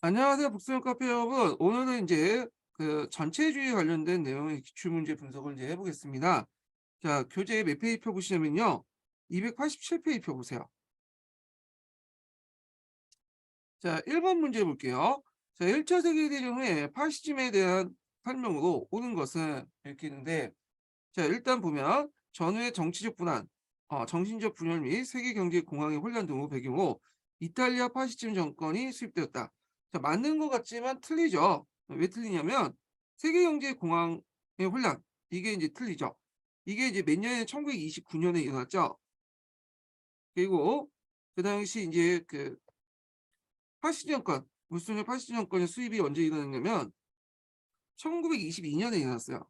안녕하세요. 북스형 카페 여러분. 오늘은 이제 그 전체주의 관련된 내용의 기출문제 분석을 이제 해보겠습니다. 자, 교재 몇 페이지 펴 보시냐면요. 287페이지 펴 보세요. 자, 1번 문제 볼게요. 자, 1차 세계대전 후에 파시즘에 대한 설명으로 오는 것은 이렇게 있는데, 자, 일단 보면 전후의 정치적 분한, 정신적 분열 및 세계 경제 공황의 혼란 등을 배경으로 이탈리아 파시즘 정권이 수립되었다. 자, 맞는 것 같지만 틀리죠. 왜 틀리냐면 세계 경제 공황의 혼란 이게 이제 틀리죠. 이게 이제 몇 년에 1929년에 일어났죠. 그리고 그 당시 이제 그 파시즘 정권, 무솔리니 파시즘 정권의 수입이 언제 일어났냐면 1922년에 일어났어요.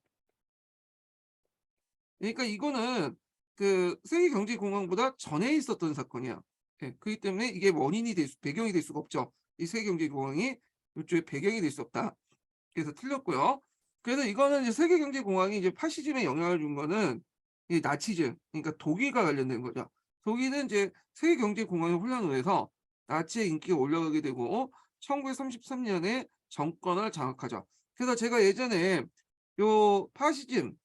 그러니까 이거는 그 세계 경제 공황보다 전에 있었던 사건이야. 예, 그렇기 때문에 이게 원인이 배경이 될 수가 없죠. 이 세계 경제 공황이 이쪽에 배경이 될 수 없다. 그래서 틀렸고요. 그래서 이거는 이제 세계 경제 공황이 이제 파시즘에 영향을 준 거는 이 나치즘, 그러니까 독일과 관련된 거죠. 독일은 이제 세계 경제 공황의 혼란으로 해서 나치의 인기가 올라가게 되고 1933년에 정권을 장악하죠. 그래서 제가 예전에 요 파시즘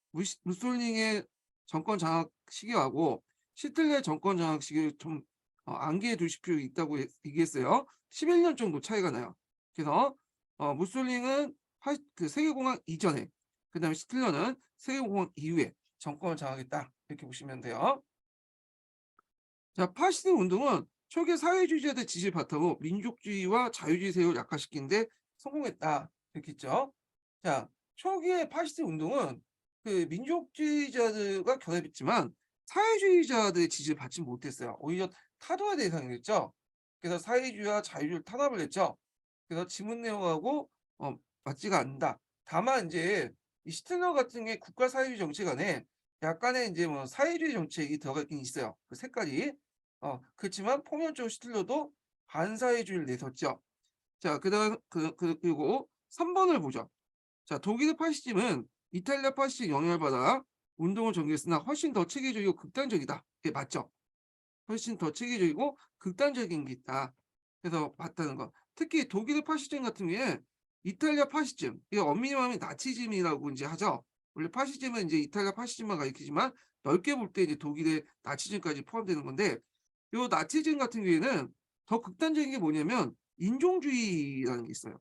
무솔리니의 정권 장악 시기하고 히틀러의 정권 장악 시기를 좀 암기해 두실 필요 있다고 얘기했어요. 11년 정도 차이가 나요. 그래서 무솔링은 그 세계공황 이전에, 그다음에 히틀러는 세계공황 이후에 정권을 장악했다. 이렇게 보시면 돼요. 자, 파시즘 운동은 초기 사회주의자들 지지를 바탕으로 민족주의와 자유주의 세력을 약화시키는데 성공했다. 이렇게 했죠. 자, 초기의 파시즘 운동은 그 민족주의자들과 결합했지만 사회주의자들의 지지를 받지 못했어요. 오히려 타도의 대상이 됐죠. 그래서 사회주의와 자유주의를 탄압을 했죠. 그래서 지문 내용하고 맞지가 않는다. 다만 이제 이 히틀러 같은 게 국가 사회주의 정책 안에 약간의 이제 뭐 사회주의 정책이 들어가긴 있어요. 그 색깔이. 그렇지만 포면적 히틀러도 반사회주의를 내섰죠. 자, 그리고 3번을 보죠. 자, 독일의 파시즘은 이탈리아 파시즘 영향을 받아 운동을 전개했으나 훨씬 더 체계적이고 극단적이다. 이게 맞죠? 훨씬 더 체계적이고 극단적인 게 있다. 그래서 봤다는 거. 특히 독일의 파시즘 같은 경우에 이탈리아 파시즘, 이게 엄밀히 말하면 나치즘이라고 이제 하죠. 원래 파시즘은 이제 이탈리아 파시즘만 가리키지만 넓게 볼 때 이제 독일의 나치즘까지 포함되는 건데, 요 나치즘 같은 경우에는 더 극단적인 게 뭐냐면 인종주의라는 게 있어요.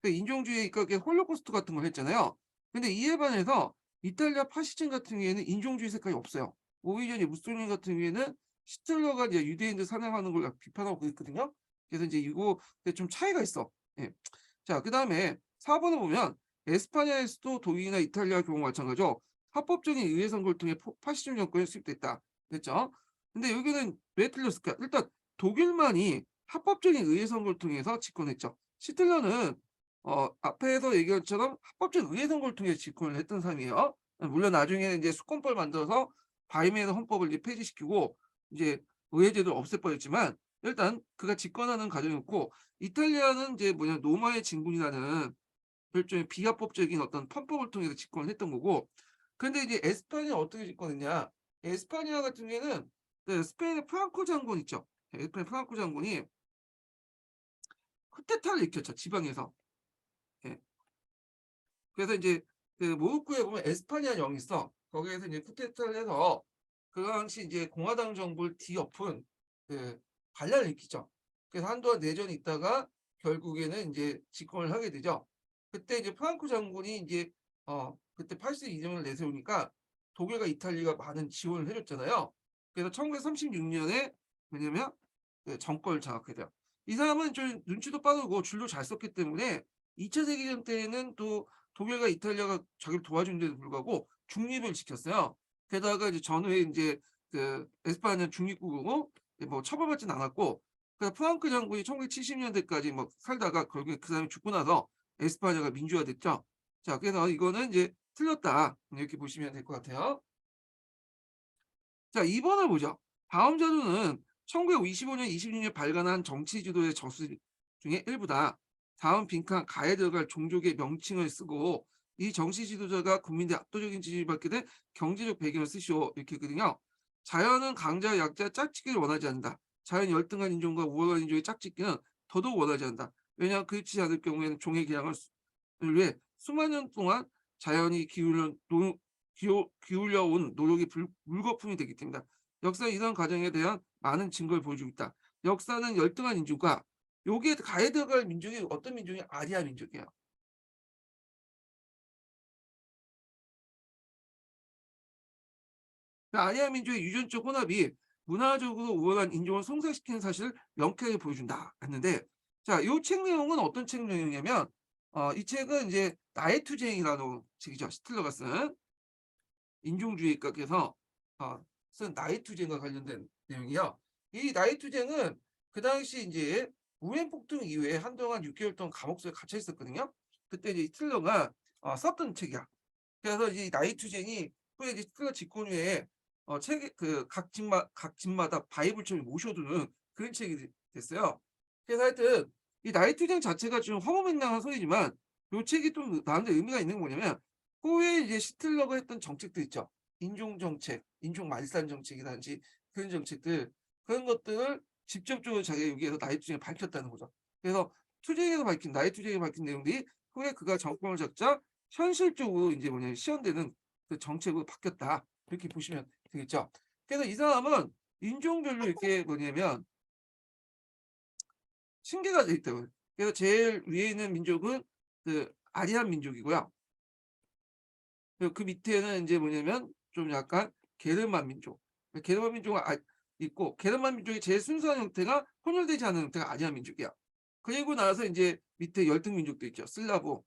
그 인종주의, 그러니까 홀로코스트 같은 걸 했잖아요. 근데 이에 반해서 이탈리아 파시즘 같은 경우에는 인종주의 색깔이 없어요. 오히려 이제 무솔리니 같은 경우에는 히틀러가 이제 유대인들 사냥하는 걸 비판하고 그랬거든요. 그래서 이제 이거 좀 차이가 있어. 예. 자, 그다음에 4번을 보면 에스파냐에서도 독일이나 이탈리아 경우와 마찬가지로 합법적인 의회 선거를 통해 파시즘 정권이 수립됐다. 됐죠? 근데 여기는 왜 틀렸을까? 일단 독일만이 합법적인 의회 선거를 통해서 집권했죠. 히틀러는 앞에서 얘기한 것처럼 합법적 의회 선거를 통해 집권을 했던 사람이에요. 물론 나중에는 이제 수권법을 만들어서 바이에른 헌법을 이제 폐지시키고 이제 의회제도를 없애버렸지만 일단 그가 집권하는 과정이었고, 이탈리아는 이제 뭐냐 로마의 진군이라는 일종의 비합법적인 어떤 편법을 통해서 집권을 했던 거고, 근데 이제 에스파냐 어떻게 집권했냐? 에스파냐 같은 경우에는 그 스페인의 프랑코 장군 있죠. 스페인 프랑코 장군이 쿠데타를 일으켰죠, 지방에서. 예. 그래서 이제 그 모로코에 보면 에스파냐 영이 있어. 거기에서 이제 쿠데타를 해서 그 당시 이제 공화당 정부를 뒤엎은 그 반란을 일으키죠. 그래서 한동안 내전이 있다가 결국에는 이제 집권을 하게 되죠. 그때 이제 프랑코 장군이 이제 그때 82년을 내세우니까 독일과 이탈리아가 많은 지원을 해줬잖아요. 그래서 1936년에 뭐냐면 그 정권을 장악하게 돼요. 이 사람은 좀 눈치도 빠르고 줄도 잘 썼기 때문에 2차 세계대전 때에는 또 독일과 이탈리아가 자기를 도와준 데도 불구하고 중립을 지켰어요. 게다가 이제 전후에 이제 그 에스파냐는 중립국이고 뭐 처벌받진 않았고, 그 프랑크 장군이 1970년대까지 막 살다가 결국에 그 사람이 죽고 나서 에스파냐가 민주화됐죠. 자, 그래서 이거는 이제 틀렸다. 이렇게 보시면 될 것 같아요. 자, 2번을 보죠. 다음 자료는 1925년, 26년 발간한 정치 지도의 저수 중에 일부다. 다음 빈칸 가에 들어갈 종족의 명칭을 쓰고 이 정치 지도자가 국민들의 압도적인 지지를 받게 된 경제적 배경을 쓰시오. 이렇게 했거든요. 자연은 강자 약자 짝짓기를 원하지 않는다. 자연 열등한 인종과 우월한 인종의 짝짓기는 더더욱 원하지 않는다. 왜냐하면 그렇지 않을 경우에는 종의 개량을 위해 수만 년 동안 자연이 기울여 온 노력이 물거품이 되기 때문이다. 역사 이런 과정에 대한 많은 증거를 보여주고 있다. 역사는 열등한 인종과 여기에 가야 들어갈 민족이 어떤 민족이 아리아 민족이에요. 아리아 민족의 유전적 혼합이 문화적으로 우월한 인종을 성장시키는 사실을 명쾌하게 보여준다 했는데, 자, 이 책 내용은 어떤 책 내용이냐면 이 책은 이제 나의 투쟁이라는 책이죠. 시틀러가 쓴 인종주의가께서 쓴 나의 투쟁과 관련된 내용이요. 이 나의 투쟁은 그 당시 이제 우엔 폭동 이후에 한동안 6개월 동안 감옥 속에 갇혀 있었거든요. 그때 이제 히틀러가 썼던 책이야. 그래서 이 나이 투쟁이 후에 이제 히틀러 집권 후에 책 각 집마다 바이블처럼 모셔두는 그런 책이 됐어요. 그래서 하여튼 이 나이 투쟁 자체가 좀 허무맹랑한 소리지만 이 책이 좀 나름대로 의미가 있는 게 뭐냐면 후에 이제 히틀러가 했던 정책들 있죠. 인종 정책, 인종 말살 정책이라든지 그런 정책들, 그런 것들을 직접적으로 자기가 여기에서 나이 투쟁에 밝혔다는 거죠. 그래서 나이 투쟁에 밝힌 내용들이 후에 그가 정권을 잡자 현실적으로 이제 뭐냐면 실현되는 그 정책으로 바뀌었다. 이렇게 보시면 되겠죠. 그래서 이 사람은 인종별로 이렇게 뭐냐면 층계가 돼 있다고요. 그래서 제일 위에 있는 민족은 그 아리안 민족이고요. 그리고 그 밑에는 이제 뭐냐면 좀 약간 게르만 민족. 게르만 민족은 있고, 게르만 민족의 제일 순수한 형태가 혼혈되지 않은 형태가 아리안 민족이야. 그리고 나서 이제 밑에 열등 민족도 있죠. 슬라브.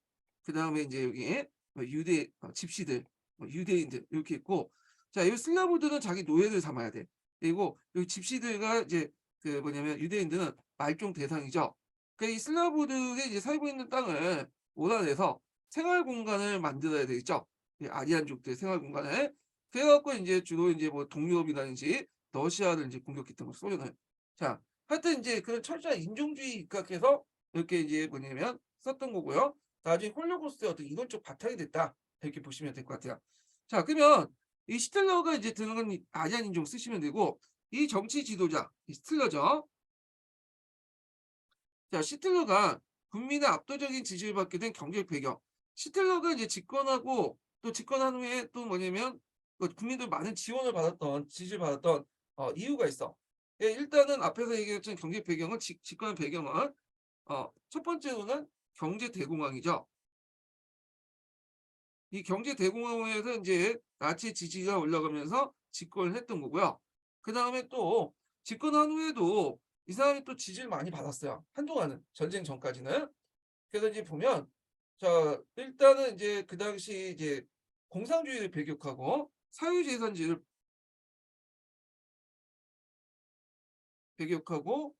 그다음에 이제 여기 집시들, 유대인들 이렇게 있고, 자, 이 슬라브들은 자기 노예를 삼아야 돼. 그리고 여기 집시들과 이제 그 뭐냐면 유대인들은 말종 대상이죠. 이 슬라브들이 이제 살고 있는 땅을 몰아내서 생활 공간을 만들어야 되겠죠. 이 아리안족들의 생활 공간을. 그래갖고 이제 주로 이제 뭐 동유럽이라든지 러시아를 이제 공격했던 거 소련을. 자, 하여튼 이제 그런 철저한 인종주의 입각해서 이렇게 이제 뭐냐면 썼던 거고요. 나중에 홀로코스트의 어떤 이론적 바탕이 됐다. 이렇게 보시면 될 것 같아요. 자, 그러면 이 시틀러가 이제 드는 아리안 인종 쓰시면 되고, 이 정치 지도자, 이 시틀러죠. 자, 시틀러가 국민의 압도적인 지지를 받게 된 경제적 배경. 시틀러가 이제 집권하고 또 집권한 후에 또 뭐냐면 국민들 많은 지원을 받았던 지지를 받았던 이유가 있어. 예, 일단은 앞에서 얘기했던 경제 배경은 집권 배경은 첫 번째로는 경제 대공황이죠. 이 경제 대공황에서 이제 나치 지지가 올라가면서 집권을 했던 거고요. 그 다음에 또 집권한 후에도 이 사람이 또 지지를 많이 받았어요. 한동안은 전쟁 전까지는. 그래서 이제 보면 자, 일단은 이제 그 당시 이제 공산주의를 배격하고 사유재산주의를 배격하고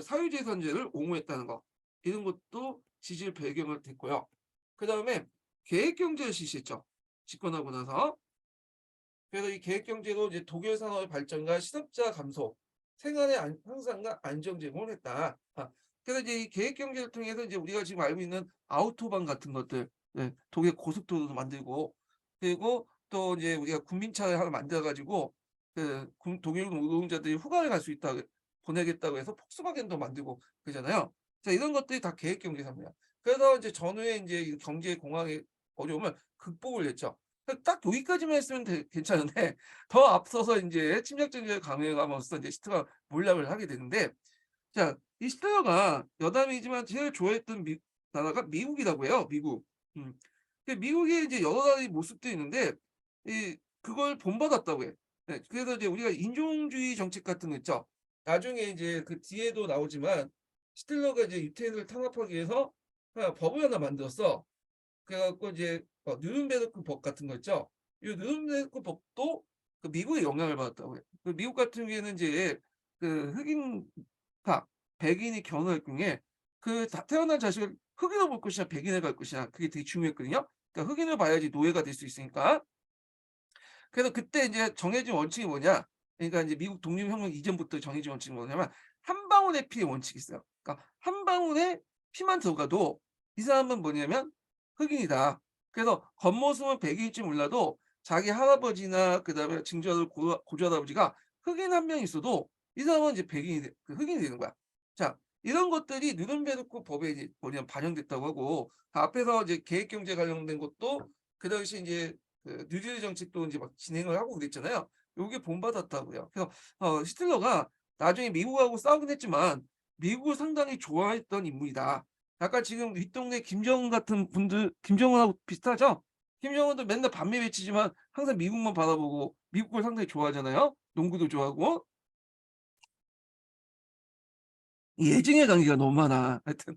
사유재산제를 옹호했다는 거, 이런 것도 지지를 배경을 됐고요. 그 다음에 계획경제를 실시했죠. 집권하고 나서. 그래서 이 계획경제로 이제 독일 산업의 발전과 실업자 감소, 생활의 향상과 안정 제공을 했다. 그래서 이제 이 계획경제를 통해서 이제 우리가 지금 알고 있는 아우토반 같은 것들, 네, 독일 고속도로도 만들고, 그리고 또 이제 우리가 군민차를 하나 만들어가지고 독일 노동자들이 휴가를 갈 수 있다 보내겠다고 해서 폭스바겐도 만들고 그러잖아요. 자, 이런 것들이 다 계획경제 산업이야. 그래서 이제 전후에 이제 경제 공황의 어려움을 극복을 했죠. 딱 여기까지만 했으면 괜찮은데 더 앞서서 이제 침략정책을 강행함으로써 이제 히틀러가 몰락을 하게 되는데, 자, 이 히틀러가 여담이지만 제일 좋아했던 나라가 미국이라고 해요. 미국. 음. 미국에 이제 여러 가지 모습도 있는데 그걸 본받았다고 해. 네, 그래서 이제 우리가 인종주의 정책 같은 거 있죠. 나중에 이제 그 뒤에도 나오지만 히틀러가 이제 유태인을 탄압하기 위해서 법을 하나 만들었어. 그래갖고 이제 누른베르크 법 같은 거 있죠. 이 누른베르크 법도 그 미국의 영향을 받았다고 해요. 그 미국 같은 경우에는 이제 그 흑인파 백인이 결혼할 경우에 그 태어난 자식을 흑인을 볼 것이냐 백인을 갈 것이냐, 그게 되게 중요했거든요. 그러니까 흑인을 봐야지 노예가 될 수 있으니까. 그래서 그때 이제 정해진 원칙이 뭐냐? 그러니까 이제 미국 독립혁명 이전부터 정해진 원칙이 뭐냐면 한 방울의 피의 원칙이 있어요. 그러니까 한 방울의 피만 들어가도 이 사람은 뭐냐면 흑인이다. 그래서 겉모습은 백인일지 몰라도 자기 할아버지나 그다음에 증조할 고조할아버지가 흑인 한 명 있어도 이 사람은 이제 흑인이 되는 거야. 자, 이런 것들이 누른베르크 법에 이제 뭐냐면 반영됐다고 하고 앞에서 이제 계획 경제 관련된 것도 그 당시 이제 그 뉴딜 정책도 이제 막 진행을 하고 그랬잖아요. 요게 본받았다고요. 그래서 히틀러가 나중에 미국하고 싸우긴 했지만 미국을 상당히 좋아했던 인물이다. 약간 지금 윗동네 김정은 같은 분들 김정은하고 비슷하죠? 김정은도 맨날 반미 외치지만 항상 미국만 바라보고 미국을 상당히 좋아하잖아요. 농구도 좋아하고. 예증의 관계가 너무 많아. 하여튼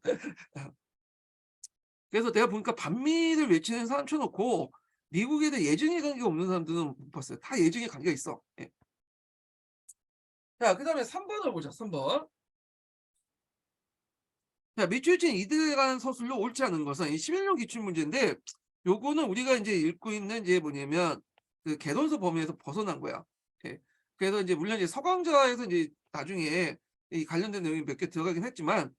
그래서 내가 보니까 반미를 외치는 사람 쳐 놓고 미국에 대해 예증의 관계가 없는 사람들은 못 봤어요. 다 예증의 관계가 있어. 예. 자 그다음에 3 번을 보자 3 번. 자 밑줄친 이들에 관한 서술로 옳지 않은 것은 이 11년 기출 문제인데 요거는 우리가 인제 읽고 있는 이제 뭐냐면 그 개론서 범위에서 벗어난 거야. 예. 그래서 이제 물론 이제 서강자에서 이제 나중에 이 관련된 내용이 몇 개 들어가긴 했지만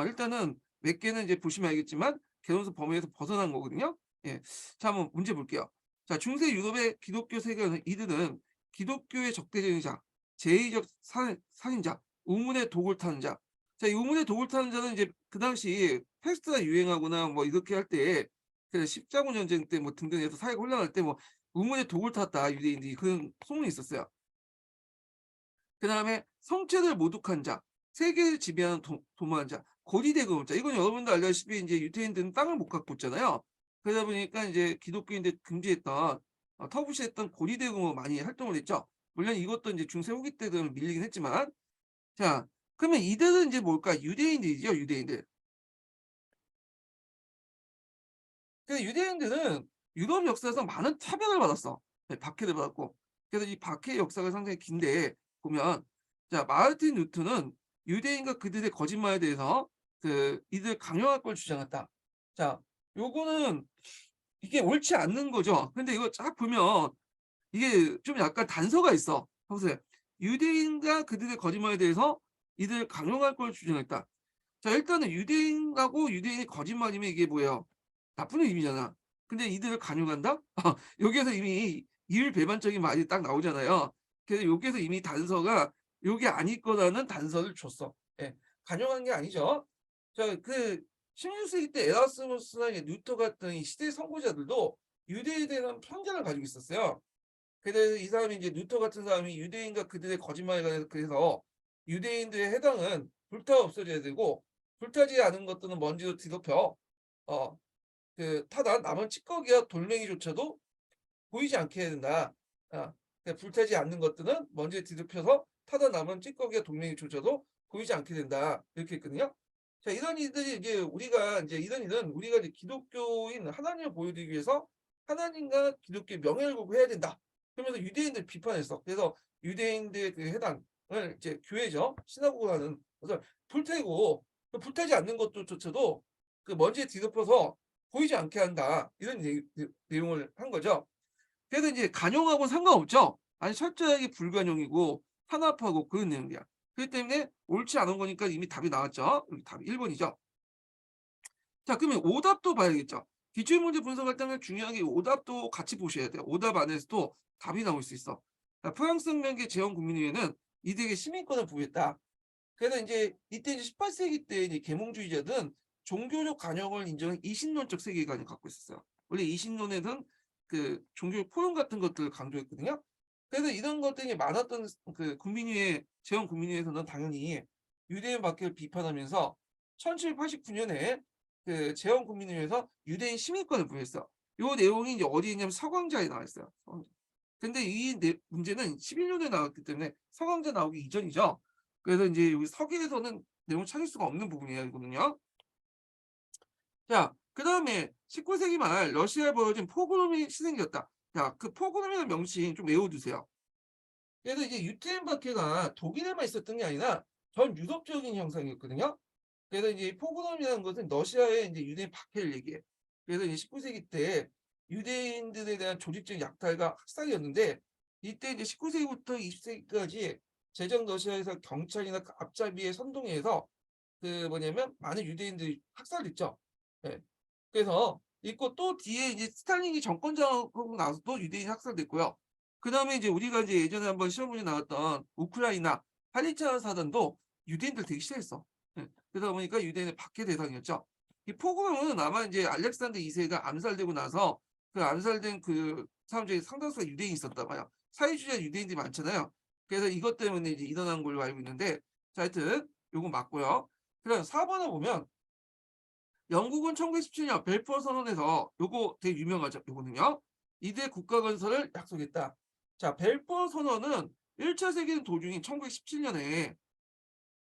일단은 몇 개는 이제 보시면 알겠지만 개론서 범위에서 벗어난 거거든요. 예. 자 한번 문제 볼게요. 자 중세 유럽의 기독교 세계는 이들은 기독교의 적대적인 자, 제의적 살인자, 우문의 독을 타는 자. 자 이 우문의 독을 타는 자는 이제 그 당시 패스트가 유행하거나 뭐 이렇게 할 때 그 십자군 전쟁 때 뭐 등등 해서 사회가 혼란할 때 뭐 우문의 독을 탔다 유대인들이 그런 소문이 있었어요. 그다음에 성체를 모독한 자, 세계를 지배하는 도모한 자, 고리대금자. 이건 여러분도 알다시피 인제 유대인들은 땅을 못 갖고 있잖아요. 그러다 보니까 인제 기독교인들 금지했던 터부시했던 고리대금으로 많이 활동을 했죠. 물론 이것도 인제 중세 후기 때 좀 밀리긴 했지만 자 그러면 이들은 인제 뭘까? 유대인들이죠, 유대인들. 근데 유대인들은 유럽 역사에서 많은 차별을 받았어. 네 박해를 받았고. 그래서 이 박해의 역사가 상당히 긴데 보면 자 마르틴 루트는 유대인과 그들의 거짓말에 대해서 이들 강요할 걸 주장했다. 자 요거는 이게 옳지 않는 거죠. 근데 이거 쫙 보면 이게 좀 약간 단서가 있어. 보세요. 유대인과 그들의 거짓말에 대해서 이들 강요할 걸 주장했다. 자 일단은 유대인하고 유대인이 거짓말이면 이게 뭐예요? 나쁜 의미잖아. 근데 이들을 간용한다? 여기에서 이미 이율배반적인 말이 딱 나오잖아요. 그래서 여기에서 이미 단서가 요게 아닐 거라는 단서를 줬어. 예. 간용한 게 아니죠. 자 16세기 때 에라스무스나 뉴터 같은 이 시대 선구자들도 유대에 대한 편견을 가지고 있었어요. 그래서 이 사람이 이제 뉴터 같은 사람이 유대인과 그들의 거짓말에 관해서 그래서 유대인들의 해당은 불타 없어져야 되고 불타지 않은 것들은 먼지로 뒤덮여 어 타다 남은 찌꺼기와 돌멩이조차도 보이지 않게 해야 된다. 불타지 않는 것들은 먼지에 뒤덮여서 타다 남은 찌꺼기와 돌멩이조차도 보이지 않게 된다. 이렇게 했거든요. 자 이런 일들이 이제 우리가 이제 이런 일은 우리가 이제 기독교인 하나님을 보여드리기 위해서 하나님과 기독교의 명예를 걸고 해야 된다. 그러면서 유대인들 비판했어. 그래서 유대인들의 그 해당을 이제 교회죠. 시나고그라는 것을 불태고 그 불타지 않는 것조차도 그 먼지에 뒤덮여서 보이지 않게 한다. 이런 내용을 한 거죠. 그래서 이제 간용하고는 상관없죠. 아니 철저하게 불간용이고 탄압하고 그런 내용이야. 그렇기 때문에 옳지 않은 거니까 이미 답이 나왔죠. 여기 답이 1 번이죠. 자 그러면 오답도 봐야겠죠. 기출문제 분석할 때는 중요하게 오답도 같이 보셔야 돼요. 오답 안에서도 답이 나올 수 있어. 자 프랑스 혁명의 제헌 국민회의는 이들에게 시민권을 부여했다. 그래서 인제 이때 이제 18세기 때 이제 계몽주의자들은 종교적 간영을 인정한 이신론적 세계관을 갖고 있었어요. 원래 이신론에는 그 종교적 포용 같은 것들을 강조했거든요. 그래서 이런 것들이 많았던 그 국민의회 제헌 국민회의에서는 당연히 유대인 박해를 비판하면서 1789 년에 그 제헌 국민회의에서 유대인 시민권을 부여했어. 요 내용이 이제 어디에 있냐면 서강자에 나와 있어요. 서강자. 근데 이 문제는 11년에 나왔기 때문에 서강자 나오기 이전이죠. 그래서 인제 여기 서기에서는 내용을 찾을 수가 없는 부분이거든요. 자 그다음에 19세기 말 러시아에 벌어진 포그롬이 시생겼다. 자 그 포그롬이라는 명칭 좀 외워두세요. 그래서 이제 유태인 박해가 독일에만 있었던 게 아니라 전 유럽적인 현상이었거든요. 그래서 이제 포그롬이라는 것은 러시아의 인제 유대인 박해를 얘기해. 그래서 이제 19세기 때 유대인들에 대한 조직적 약탈과 학살이었는데 이때 이제 19세기부터 20세기까지 제정 러시아에서 경찰이나 그 앞잡이의 선동에 의해서 그 뭐냐면 많은 유대인들이 학살됐죠. 예. 그래서 있고 또 뒤에 이제 스탈린이 정권장악하고 나서 또 유대인이 학살됐고요. 그다음에 이제 우리가 이제 예전에 한번 시험 문제 나왔던 우크라이나 팔리차 사단도 유대인들 되게 싫어했어. 예. 그러다 보니까 유대인의 박해 대상이었죠. 이 포grom은 아마 이제 알렉산더 2세가 암살되고 나서 그 암살된 그 사람 중에 상당수가 유대인이 있었단 말이야. 사회주의자 유대인들이 많잖아요. 그래서 이것 때문에 이제 일어난 걸로 알고 있는데, 자, 하여튼 요거 맞고요. 그다음 4번을 보면 영국은 1917년 벨포어 선언에서 요거 되게 유명하죠. 요거는요. 이대 국가 건설을 약속했다. 자, 벨포어 선언은 1차 세계대전 도중인 1917년에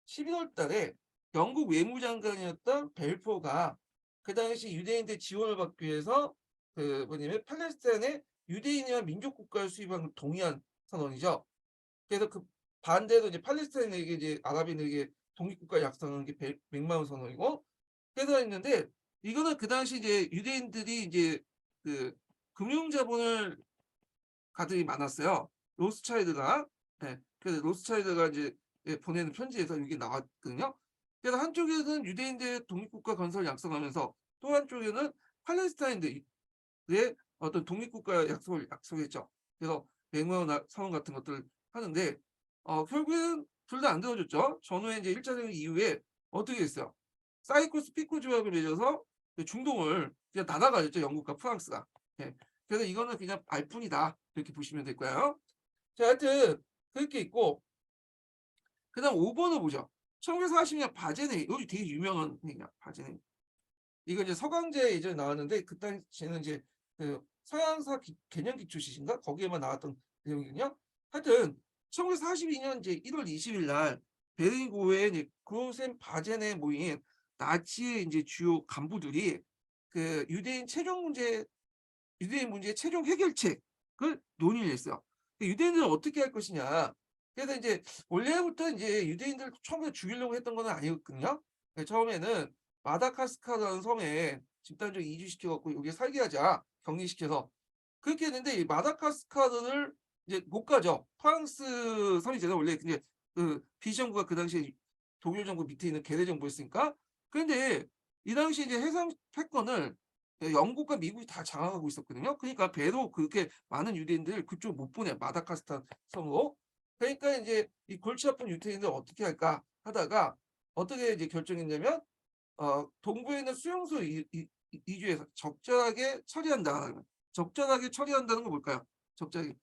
11월 달에 영국 외무장관이었던 벨포어가 그 당시 유대인들 지원을 받기 위해서 그 뭐냐면 팔레스타인에 유대인이란 민족 국가를 수립한 걸 동의한 선언이죠. 그래서 그 반대로 이제 팔레스타인에게 이제 아랍인에게 독립국가 약속하는 게 맥마운 선언이고, 그래서 했는데 이거는 그 당시 이제 유대인들이 이제 그 금융 자본을 가들이 많았어요. 로스차일드가. 예. 그래서 로스차일드가 이제 예, 보내는 편지에서 이게 나왔거든요. 그래서 한쪽에서는 유대인들의 독립국가 건설을 약속하면서 또 한쪽에는 팔레스타인들의 어떤 독립국가 약속을 약속했죠. 그래서 맥마운 선언 같은 것들을 하는데 결국에는 둘 다 안 들어줬죠. 전후에 이제 1차 대전 이후에 어떻게 됐어요? 사이코스 피코 조약을 맺어서 중동을 그냥 닫아가졌죠. 영국과 프랑스가. 예. 그래서 이거는 그냥 말뿐이다. 이렇게 보시면 될 거예요. 자, 하여튼 그렇게 있고, 그다음 5번을 보죠. 1940년 바제네, 여기 되게 유명한 얘기야. 바제네. 이거 이제 서강제 예전에 나왔는데 그 당시에는 이제 그 서양사 개념 기초시신가 거기에만 나왔던 내용이거든요. 하여튼 1942년 이제 1월 20일 날 베를린 고회에 이제 그로셈 바젠에 모인 나치의 이제 주요 간부들이 그 유대인 문제의 최종 해결책을 논의를 했어요. 유대인들은 어떻게 할 것이냐. 그래서 이제 원래부터 이제 유대인들 처음에 죽이려고 했던 건 아니었거든요. 처음에는 마다카스카르라는 섬에 집단적으로 이주시켜갖고 여기에 살게 하자, 격리시켜서 그렇게 했는데 이 마다카스카르를 이제 못 가죠. 프랑스 섬이잖아요. 원래 이제 그 비정부가 그 당시에 독일 정부 밑에 있는 괴뢰 정부였으니까. 그런데 이 당시 이제 해상 패권을 영국과 미국이 다 장악하고 있었거든요. 그러니까 배로 그렇게 많은 유대인들 그쪽 못 보내, 마다카스카르 섬으로. 그러니까 이제 이 골치 아픈 유대인들 어떻게 할까 하다가 어떻게 이제 결정했냐면 동부에 있는 수용소 이주해서 적절하게 처리한다. 적절하게 처리한다는 건 뭘까요? 적절하게.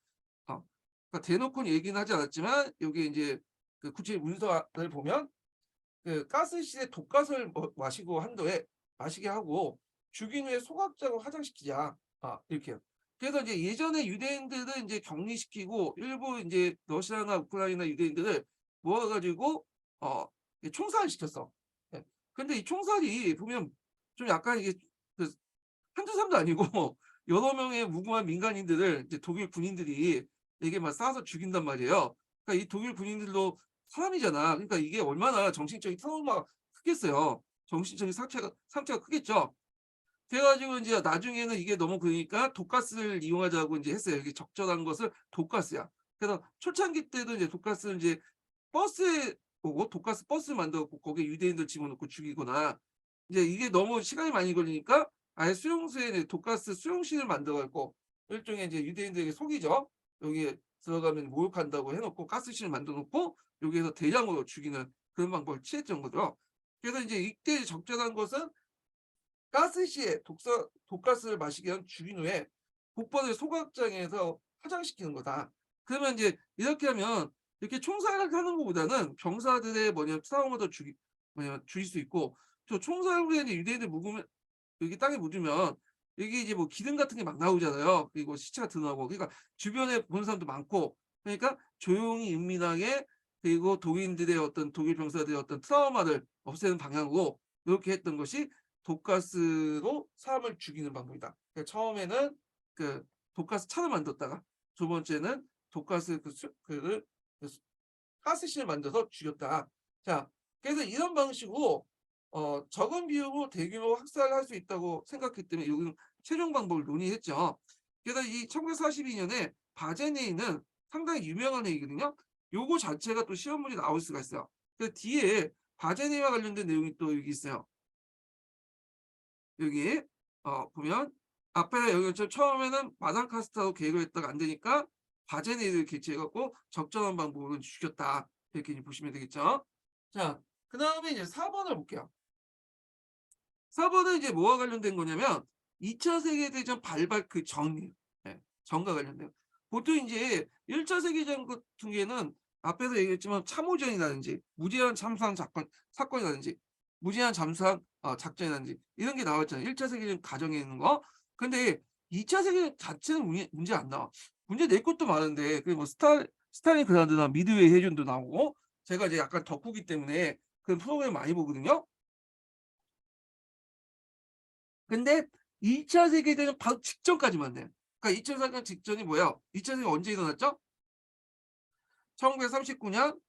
그러니까 대놓고는 얘기는 하지 않았지만 여기 이제 그 구체 문서를 보면 그 가스실에 독가스를 마시고 한도에 마시게 하고 죽인 후에 소각자로 화장시키자. 이렇게요. 그래서 이제 예전에 유대인들을 이제 격리시키고 일부 이제 러시아나 우크라이나 유대인들을 모아가지고 총살을 시켰어. 예. 근데 이 총살이 보면 좀 약간 이게 그 한두 사람도 아니고 여러 명의 무고한 민간인들을 이제 독일 군인들이 이게 막 쏴서 죽인단 말이에요. 그러니까 이 독일 군인들도 사람이잖아. 그러니까 이게 얼마나 정신적인 트라우마가 크겠어요. 정신적인 상처가 크겠죠. 그래가지고 이제 나중에는 이게 너무 그러니까 독가스를 이용하자고 이제 했어요. 이게 적절한 것을 독가스야. 그래서 초창기 때도 이제 독가스를 이제 버스에 오고 독가스 버스를 만들고 거기에 유대인들 집어넣고 죽이거나 이제 이게 너무 시간이 많이 걸리니까 아예 수용소에 독가스 수용실을 만들어갖고 일종의 이제 유대인들에게 속이죠. 여기에 들어가면 모욕한다고 해놓고 가스실을 만들어놓고 여기에서 대량으로 죽이는 그런 방법을 취했던 거죠. 그래서 이제 이때 적절한 것은 가스시에 독가스를 마시게 한 죽인 후에 곧바로 소각장에서 화장시키는 거다. 그러면 이제 이렇게 하면 이렇게 총살을 하는 것보다는 병사들의 트라우마도 줄일 수 있고 또 총살 후에 유대인들 묵으면 여기 땅에 묻으면 이게 이제 뭐 기름 같은 게 막 나오잖아요. 그리고 시체가 드러나고 그러니까 주변에 보는 사람도 많고 그러니까 조용히 은밀하게 그리고 독일인들의 어떤 독일 병사들의 어떤 트라우마를 없애는 방향으로 이렇게 했던 것이 독가스로 사람을 죽이는 방법이다. 그러니까 처음에는 그 독가스 차를 만들었다가 두 번째는 독가스 가스실을 만들어서 죽였다. 자, 그래서 이런 방식으로 적은 비용으로 대규모 학살을 할 수 있다고 생각했기 때문에 여기는 최종 방법을 논의했죠. 그래서 이 1942년에 바제네이는 상당히 유명한 얘기거든요. 요거 자체가 또 시험 문제 나올 수가 있어요. 그 뒤에 바제네이와 관련된 내용이 또 여기 있어요. 여기 보면 앞에 여기 처음에는 마당카스타로 계획을 했다가 안 되니까 바제네이를 개최해갖고 적절한 방법으로 죽였다. 이렇게 보시면 되겠죠. 자, 그다음에 이제 4번을 볼게요. 4번은 이제 뭐와 관련된 거냐면 2차 세계대전 발발 그 전이에요. 예. 전과 관련돼요. 보통 인제 1차 세계대전 같은 경우에는 앞에서 얘기했지만 참호전이라든지 무제한 참수함 사건이라든지 무제한 잠수함 작전이라든지 이런 게 나왔잖아요. 1차 세계대전 가정에 있는 거. 근데 2차 세계대전 자체는 문제 안 나와. 문제 낼 것도 많은데 그 뭐 스탈린그라드나 미드웨이 해전도 나오고 제가 이제 약간 덕후기 때문에 그 프로그램 많이 보거든요. 근데 2차 세계대전 바로 직전까지만 돼요. 그러니까 2차 세계대전 직전이 뭐예요? 2차 세계대전 언제 일어났죠? 1939년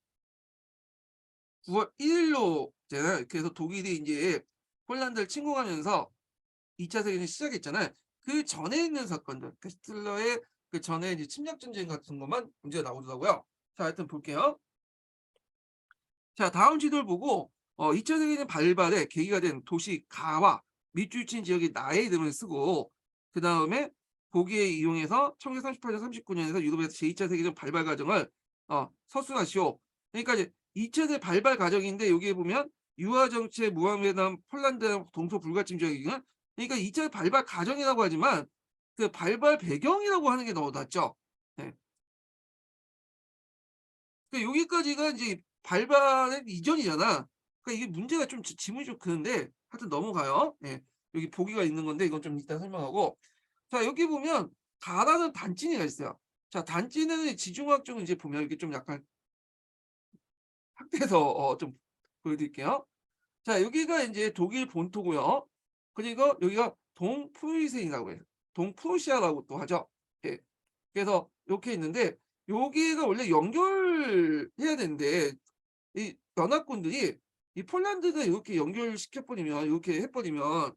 9월 1 일로 잖아요. 그래서 독일이 인제 폴란드를 침공하면서 2차 세계대전이 시작했잖아요. 그 전에 있는 사건들 그 히틀러의 그 전에 이제 침략 전쟁 같은 것만 문제가 나오더라고요. 자 하여튼 볼게요. 자 다음 지도를 보고 2차 세계대전 발발의 계기가 된 도시 가와 밑줄친 지역의 나의 이름을 쓰고 그다음에 보기에 이용해서 1938년 39 년에서 유럽에서 제2 차 세계대전 발발 과정을 서술하시오. 그러니까 이제 2차 세계 발발 과정인데 여기에 보면 유화 정책, 무함회담, 폴란드 동서 불가침 지역이거든. 그러니까 2차 발발 과정이라고 하지만 그 발발 배경이라고 하는 게 더 낫죠. 네. 그러니까 여기까지가 인제 발발의 이전이잖아. 그러니까 이게 문제가 좀 지문이 좀 그런데 하여튼 넘어가요. 예. 여기 보기가 있는 건데 이건 좀 이따 설명하고. 자 여기 보면 가라는 단진이가 있어요. 자 단진은 지중학적으로 이제 보면 이렇게 좀 약간 확대해서 좀 보여드릴게요. 자 여기가 인제 독일 본토고요. 그리고 여기가 동프리스인이라고 해요. 동프로시아라고 또 하죠. 예. 그래서 요렇게 있는데 여기가 원래 연결해야 되는데 이 연합군들이 이 폴란드가 이렇게 연결시켜 버리면 이렇게 해 버리면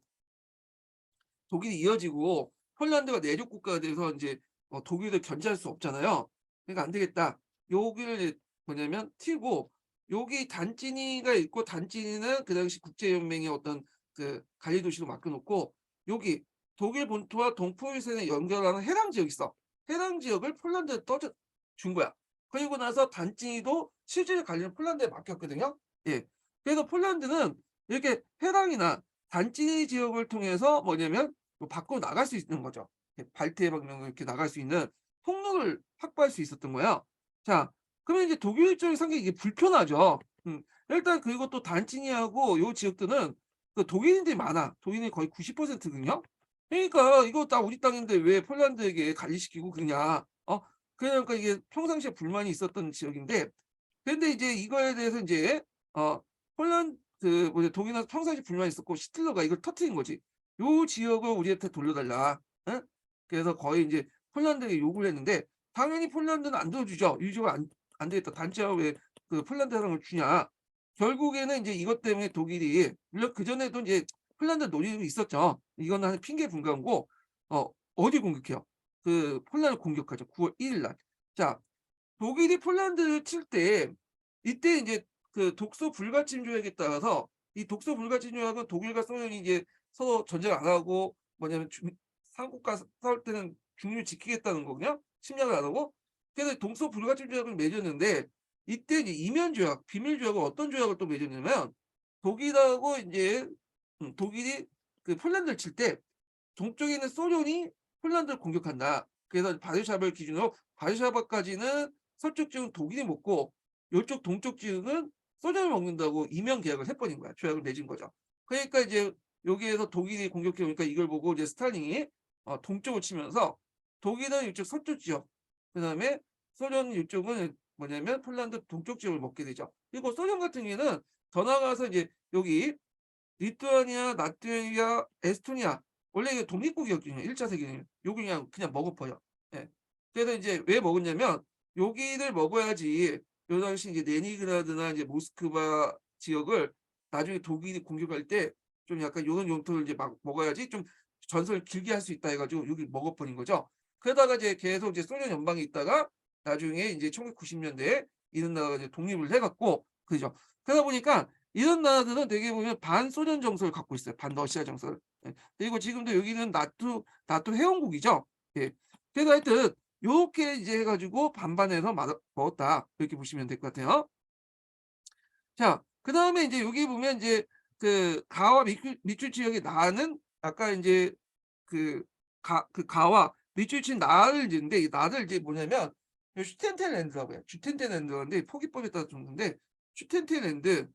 독일이 이어지고 폴란드가 내족 국가가 돼서 인제 독일을 견제할 수 없잖아요. 그러니까 '안 되겠다.' 여기를 이제 뭐냐면 튀고 여기 단지니가 있고 단지니는 그 당시 국제 연맹의 어떤 그 관리 도시로 맡겨 놓고 여기 독일 본토와 동포일선을 연결하는 해당 지역이 있어. 해당 지역을 폴란드에 떠줘 준 거야. 그리고 나서 단지니도 실질의 관리는 폴란드에 맡겼거든요. 예. 그래서 폴란드는 이렇게 해당이나 단지 지역을 통해서 뭐냐면 뭐 밖으로 나갈 수 있는 거죠. 이렇게 발트해 방면으로 이렇게 나갈 수 있는 통로를 확보할 수 있었던 거예요. 자 그러면 이제 독일 입장에 상당히 이게 불편하죠. 일단 그리고 또 단지니하고 요 지역들은 그 독일인들이 많아. 독일인이 거의 90% 거든요. 그러니까 "이거 다 우리 땅인데 왜 폴란드에게 관리시키고 그러냐." 그러니까 이게 평상시에 불만이 있었던 지역인데 근데 이제 이거에 대해서 인제 어 폴란 그 뭐냐 독일은 평상시에 불만이 있었고 히틀러가 이걸 터트린 거지. "요 지역을 우리한테 돌려달라." 예? 그래서 거의 인제 폴란드에게 요구를 했는데 당연히 폴란드는 안 들어주죠. "이 지역은 안 되겠다. 단체가 왜 그 폴란드 사람을 주냐." 결국에는 인제 이것 때문에 독일이 물론 그전에도 인제 폴란드 노리고 있었죠. 이거는 하나의 핑계에 불과한 거고 어디 공격해요? 그 폴란드를 공격하죠 9월 1일 날. 자 독일이 폴란드를 칠 때 이때 인제 그 독소 불가침 조약에 따라서 이 독소 불가침 조약은 독일과 소련이 이제 서로 전쟁을 안 하고 뭐냐면 삼국과 싸울 때는 중립을 지키겠다는 거거든요. 침략을 안 하고. 그래서 독소 불가침 조약을 맺었는데 이때 이제 이면 조약, 비밀 조약은 어떤 조약을 또 맺었냐면 독일하고 인제 독일이 그 폴란드를 칠 때 동쪽에 있는 소련이 폴란드를 공격한다. 그래서 바르샤바를 기준으로 바르샤바까지는 서쪽 지역은 독일이 먹고 요쪽 동쪽 지역은 소련이 먹는다고 이면 계약을 해 버린 거야. 조약을 맺은 거죠. 그러니까 이제 여기에서 독일이 공격해 오니까 이걸 보고 이제 스탈린이 동쪽을 치면서 독일은 이쪽 서쪽 지역 그다음에 소련 이쪽은 뭐냐면 폴란드 동쪽 지역을 먹게 되죠. 그리고 소련 같은 경우에는 더 나아가서 이제 여기 리투아니아, 라트비아, 에스토니아 원래 이게 독립국이었거든요. 1차 세계대전. 요거 그냥 먹어 버려. 예. 그래서 인제 왜 먹었냐면 여기를 먹어야지 요 당시 이제 레닌그라드나 이제 모스크바 지역을 나중에 독일이 공격할 때 좀 약간 요런 용토를 이제 막 먹어야지 좀 전선을 길게 할 수 있다 해 가지고 여기를 먹어 버린 거죠. 그러다가 이제 계속 이제 소련 연방에 있다가 나중에 인제 1990 년대에 이런 나라가 이제 독립을 해 갖고 그죠. 그러다 보니까 이런 나라들은 되게 보면 반소련 정서를 갖고 있어요. 반러시아 정서를. 예. 그리고 지금도 여기는 나토 회원국이죠. 예. 그래서 하여튼 요렇게 이제 해 가지고 반반해서 먹었다. 이렇게 보시면 될 것 같아요. 자 그다음에 이제 여기 보면 이제 그 가와 밑줄 지역에 나는 아까 이제 그 가와 밑줄 친 나를 이제인데 이 나를 이제 뭐냐면 슈텐텔랜드라고 해요. 슈텐텔랜드인데 포기법에 따라 줬는데 슈텐텔랜드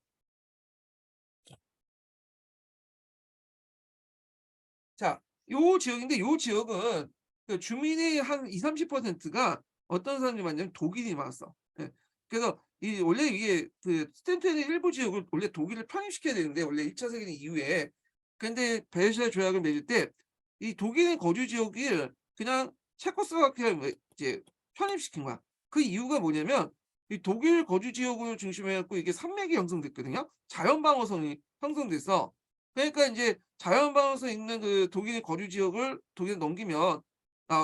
자, 요 지역인데 요 지역은 그 주민의 한 20~30%가 어떤 사람들이 많냐면 독일이 많았어. 예. 그래서 이 원래 이게 그 스탠펜의 일부 지역을 원래 독일을 편입시켜야 되는데 원래 1차 세계대전 이후에 근데 베르사유 조약을 맺을 때 이 독일의 거주 지역을 그냥 체코슬로바키아에 이제 편입시킨 거야. 그 이유가 뭐냐면 이 독일 거주 지역을 중심해 갖고 이게 산맥이 형성됐거든요. 자연 방어선이 형성돼서 그러니까 인제 자연 방어선 있는 그 독일의 거주 지역을 독일에 넘기면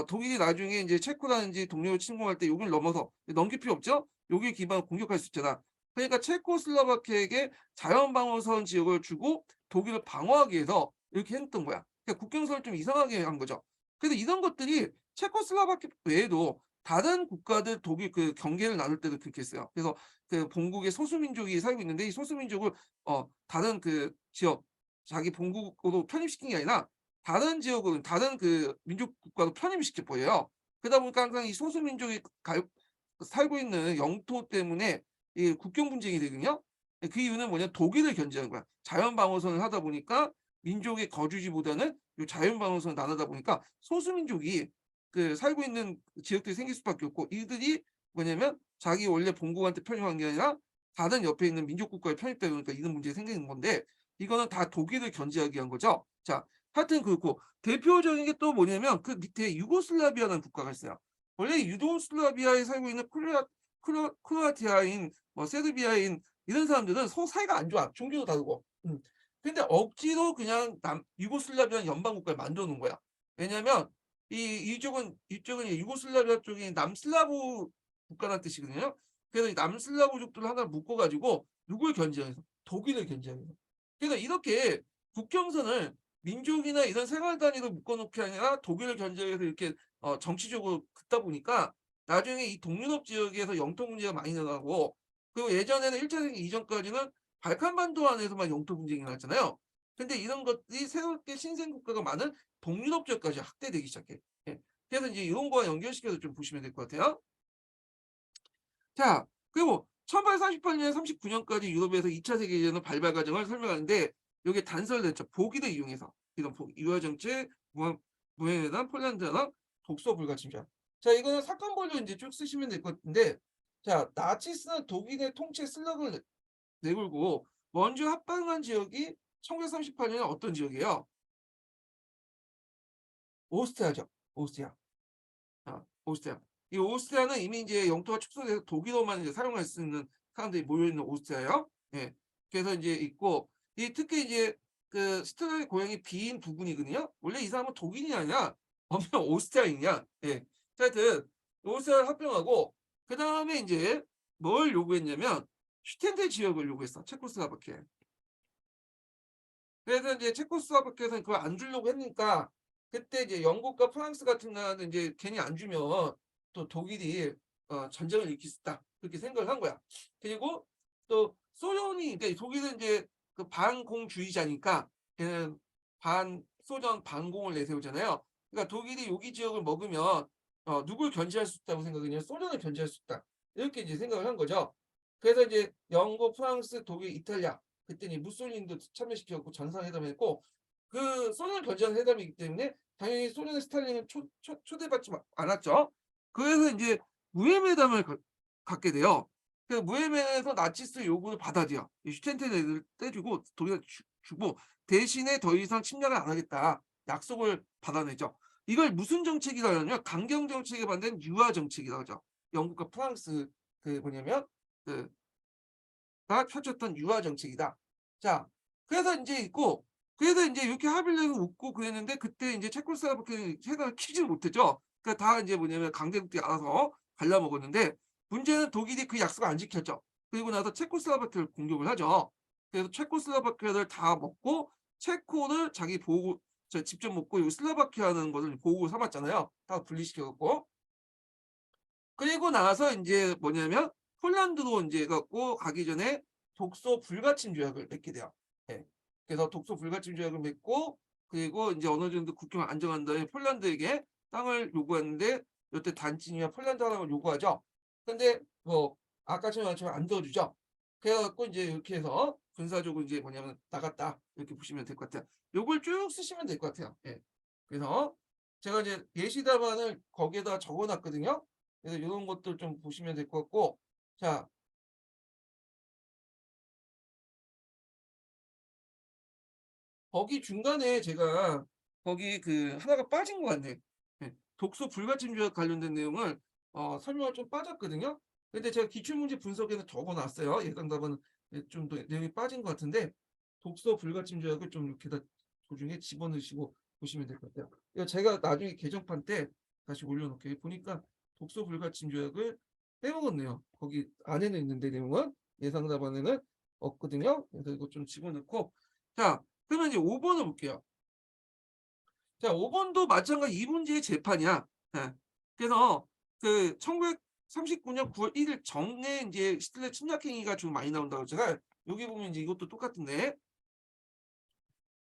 독일이 나중에 인제 체코라든지 동료를 침공할 때 여기를 넘어서 넘길 필요 없죠? 여기에 기반으로 공격할 수 있잖아. 그러니까 체코슬로바키아에게 자연 방어선 지역을 주고 독일을 방어하기 위해서 이렇게 했던 거야. 그러니까 국경선을 좀 이상하게 한 거죠. 그래서 이런 것들이 체코슬로바키아 외에도 다른 국가들 독일 그 경계를 나눌 때도 그렇게 했어요. 그래서 그 본국의 소수민족이 살고 있는데 이 소수민족을 다른 그 지역 자기 본국으로 편입시킨 게 아니라 다른 지역으로 다른 그 민족 국가로 편입시켜 버려요. 그러다 보니까 항상 이 소수민족이 살고 있는 영토 때문에 이 국경 분쟁이 되거든요. 그 이유는 뭐냐 독일을 견제하는 거야. 자연 방어선을 하다 보니까 민족의 거주지보다는 요 자연 방어선을 나누다 보니까 소수민족이 그 살고 있는 지역들이 생길 수밖에 없고 이들이 뭐냐면 자기 원래 본국한테 편입한 게 아니라 다른 옆에 있는 민족 국가에 편입되다 보니까 이런 문제가 생기는 건데 이거는 다 독일을 견제하기 위한 거죠. 자, 하여튼 그렇고 대표적인 게 또 뭐냐면 그 밑에 유고슬라비아라는 국가가 있어요. 원래 유고슬라비아에 살고 있는 크로아티아인 뭐 세르비아인 이런 사람들은 서로 사이가 안 좋아. 종교도 다르고. 근데 억지로 그냥 유고슬라비아 연방 국가를 만들어 놓은 거야. 왜냐면 이쪽은 유고슬라비아 쪽이 남슬라브 국가라는 뜻이거든요. 그래서 이 남슬라브족들을 하나 묶어 가지고 누굴 견제해서 독일을 견제해서 그래서 이렇게 국경선을 민족이나 이런 생활 단위로 묶어 놓게 아니라 독일을 견제해서 이렇게 정치적으로 긋다 보니까 나중에 이 동유럽 지역에서 영토 문제가 많이 나고 그리고 예전에는 1차 세계 이전까지는 발칸반도 안에서만 영토 분쟁이 났잖아요. 근데 이런 것들이 새롭게 신생 국가가 많은 동유럽 지역까지 확대되기 시작해. 예. 그래서 이제 이런 거와 연결시켜서 좀 보시면 될 것 같아요. 자, 그리고 1848년 39년까지 유럽에서 2차 세계대전 발발 과정을 설명하는데 여기에 단서를 보기를 이용해서 이런 보기, 유화 정책, 무해회담, 폴란드랑 독소 불가침자. 자, 이거는 사건별로 이제 쭉 쓰시면 될 것 같은데, 자, 나치스는 독일의 통치 슬럭을 내걸고 먼저 합방한 지역이 1938년에 어떤 지역이에요? 오스트리아죠. 오스트리아. 오스트리아. 이 오스트리아는 이미 이제 영토가 축소돼서 독일어만 이제 사용할 수 있는 사람들이 모여 있는 오스트리아요. 예. 그래서 이제 있고 이 특히 이제 그 스트라의 고향이 비인 부분이거든요. 원래 이 사람은 독일이 아니라 엄청 오스트리아인이야. 예. 하여튼 오스트리아를 합병하고 그 다음에 이제 뭘 요구했냐면 슈텐데 지역을 요구했어. 체코슬로바키아. 그래서 이제 체코슬로바키아에서는 그걸 안 주려고 했으니까 그때 이제 영국과 프랑스 같은 나라는 이제 괜히 안 주면 또 독일이 전쟁을 일으킬 수 있다 그렇게 생각을 한 거야. 그리고 또 소련이 그러니까 독일은 이제 그 반공주의자니까 걔는 반 소련 반공을 내세우잖아요. 그러니까 독일이 여기 지역을 먹으면 누굴 견제할 수 있다고 생각하냐 소련을 견제할 수 있다 이렇게 이제 생각을 한 거죠. 그래서 이제 영국, 프랑스, 독일, 이탈리아 그때는 무솔리니도 참여시켜갖고 전상회담했고 그 소련 견제하는 회담이기 때문에 당연히 소련의 스탈린은 초대받지 않았죠. 그래서 이제 무해회담을 갖게 돼요. 그 무해회담에서 나치스 요구를 받아들여. 슈텐텐을 떼주고 독일에 주고 대신에 더 이상 침략을 안 하겠다. 약속을 받아내죠. 이걸 무슨 정책이라고 하냐면 강경 정책에 반대는 유화 정책이라고 하죠. 영국과 프랑스 그 뭐냐면 그가 펼쳤던 유화 정책이다. 자, 그래서 이제 있고 그래서 이제 이렇게 합의를 해서 웃고 그랬는데 그때 이제 체코슬로바키아는 해당을 키지 못했죠. 그러니까 다 이제 뭐냐면 강대국들이 알아서 갈라먹었는데 문제는 독일이 그 약속을 안 지켰죠. 그리고 나서 체코슬로바키아를 공격을 하죠. 그래서 체코슬로바키아를 다 먹고 체코를 자기 보호 직접 먹고 이 슬로바키아는 것을 보호 삼았잖아요. 다 분리시켜갖고 그리고 나서 이제 뭐냐면 폴란드로 이제 갖고 가기 전에 독소 불가침 조약을 맺게 돼요. 예. 그래서 독소 불가침 조약을 맺고 그리고 이제 어느 정도 국경을 안정한 다음에 폴란드에게 땅을 요구하는데 이때 단지니와 폴란드 하나를 요구하죠. 근데 뭐 아까처럼 안 도와주죠. 그래갖고 이제 이렇게 해서 군사적으로 이제 뭐냐면 나갔다 이렇게 보시면 될 것 같아요. 요걸 쭉 쓰시면 될 것 같아요. 예. 그래서 제가 이제 예시 답안을 거기에다 적어놨거든요. 그래서 이런 것들 좀 보시면 될 것 같고, 자 거기 중간에 제가 거기 그 하나가 빠진 것 같네. 예. 독소 불가침 조약 관련된 내용을 설명을 좀 빠졌거든요. 근데 제가 기출문제 분석에는 적어놨어요. 예상 답안은 좀 더 내용이 빠진 것 같은데 독소 불가침 조약을 좀 이렇게 다 도중에 집어넣으시고 보시면 될 것 같아요. 이거 제가 나중에 개정판 때 다시 올려놓을게요. 보니까 독소 불가침 조약을 빼먹었네요. 거기 안에는 있는데 내용은 예상 답안에는 없거든요. 그래서 이거 좀 집어넣고 자 그러면 이제 5번을 볼게요. 자, 5번도 마찬가지 이 문제의 재판이야. 예. 그래서 그 1939년 9월 1일 정에 이제 히틀러 침략 행위가 좀 많이 나온다고 제가 여기 보면 이제 이것도 똑같은데.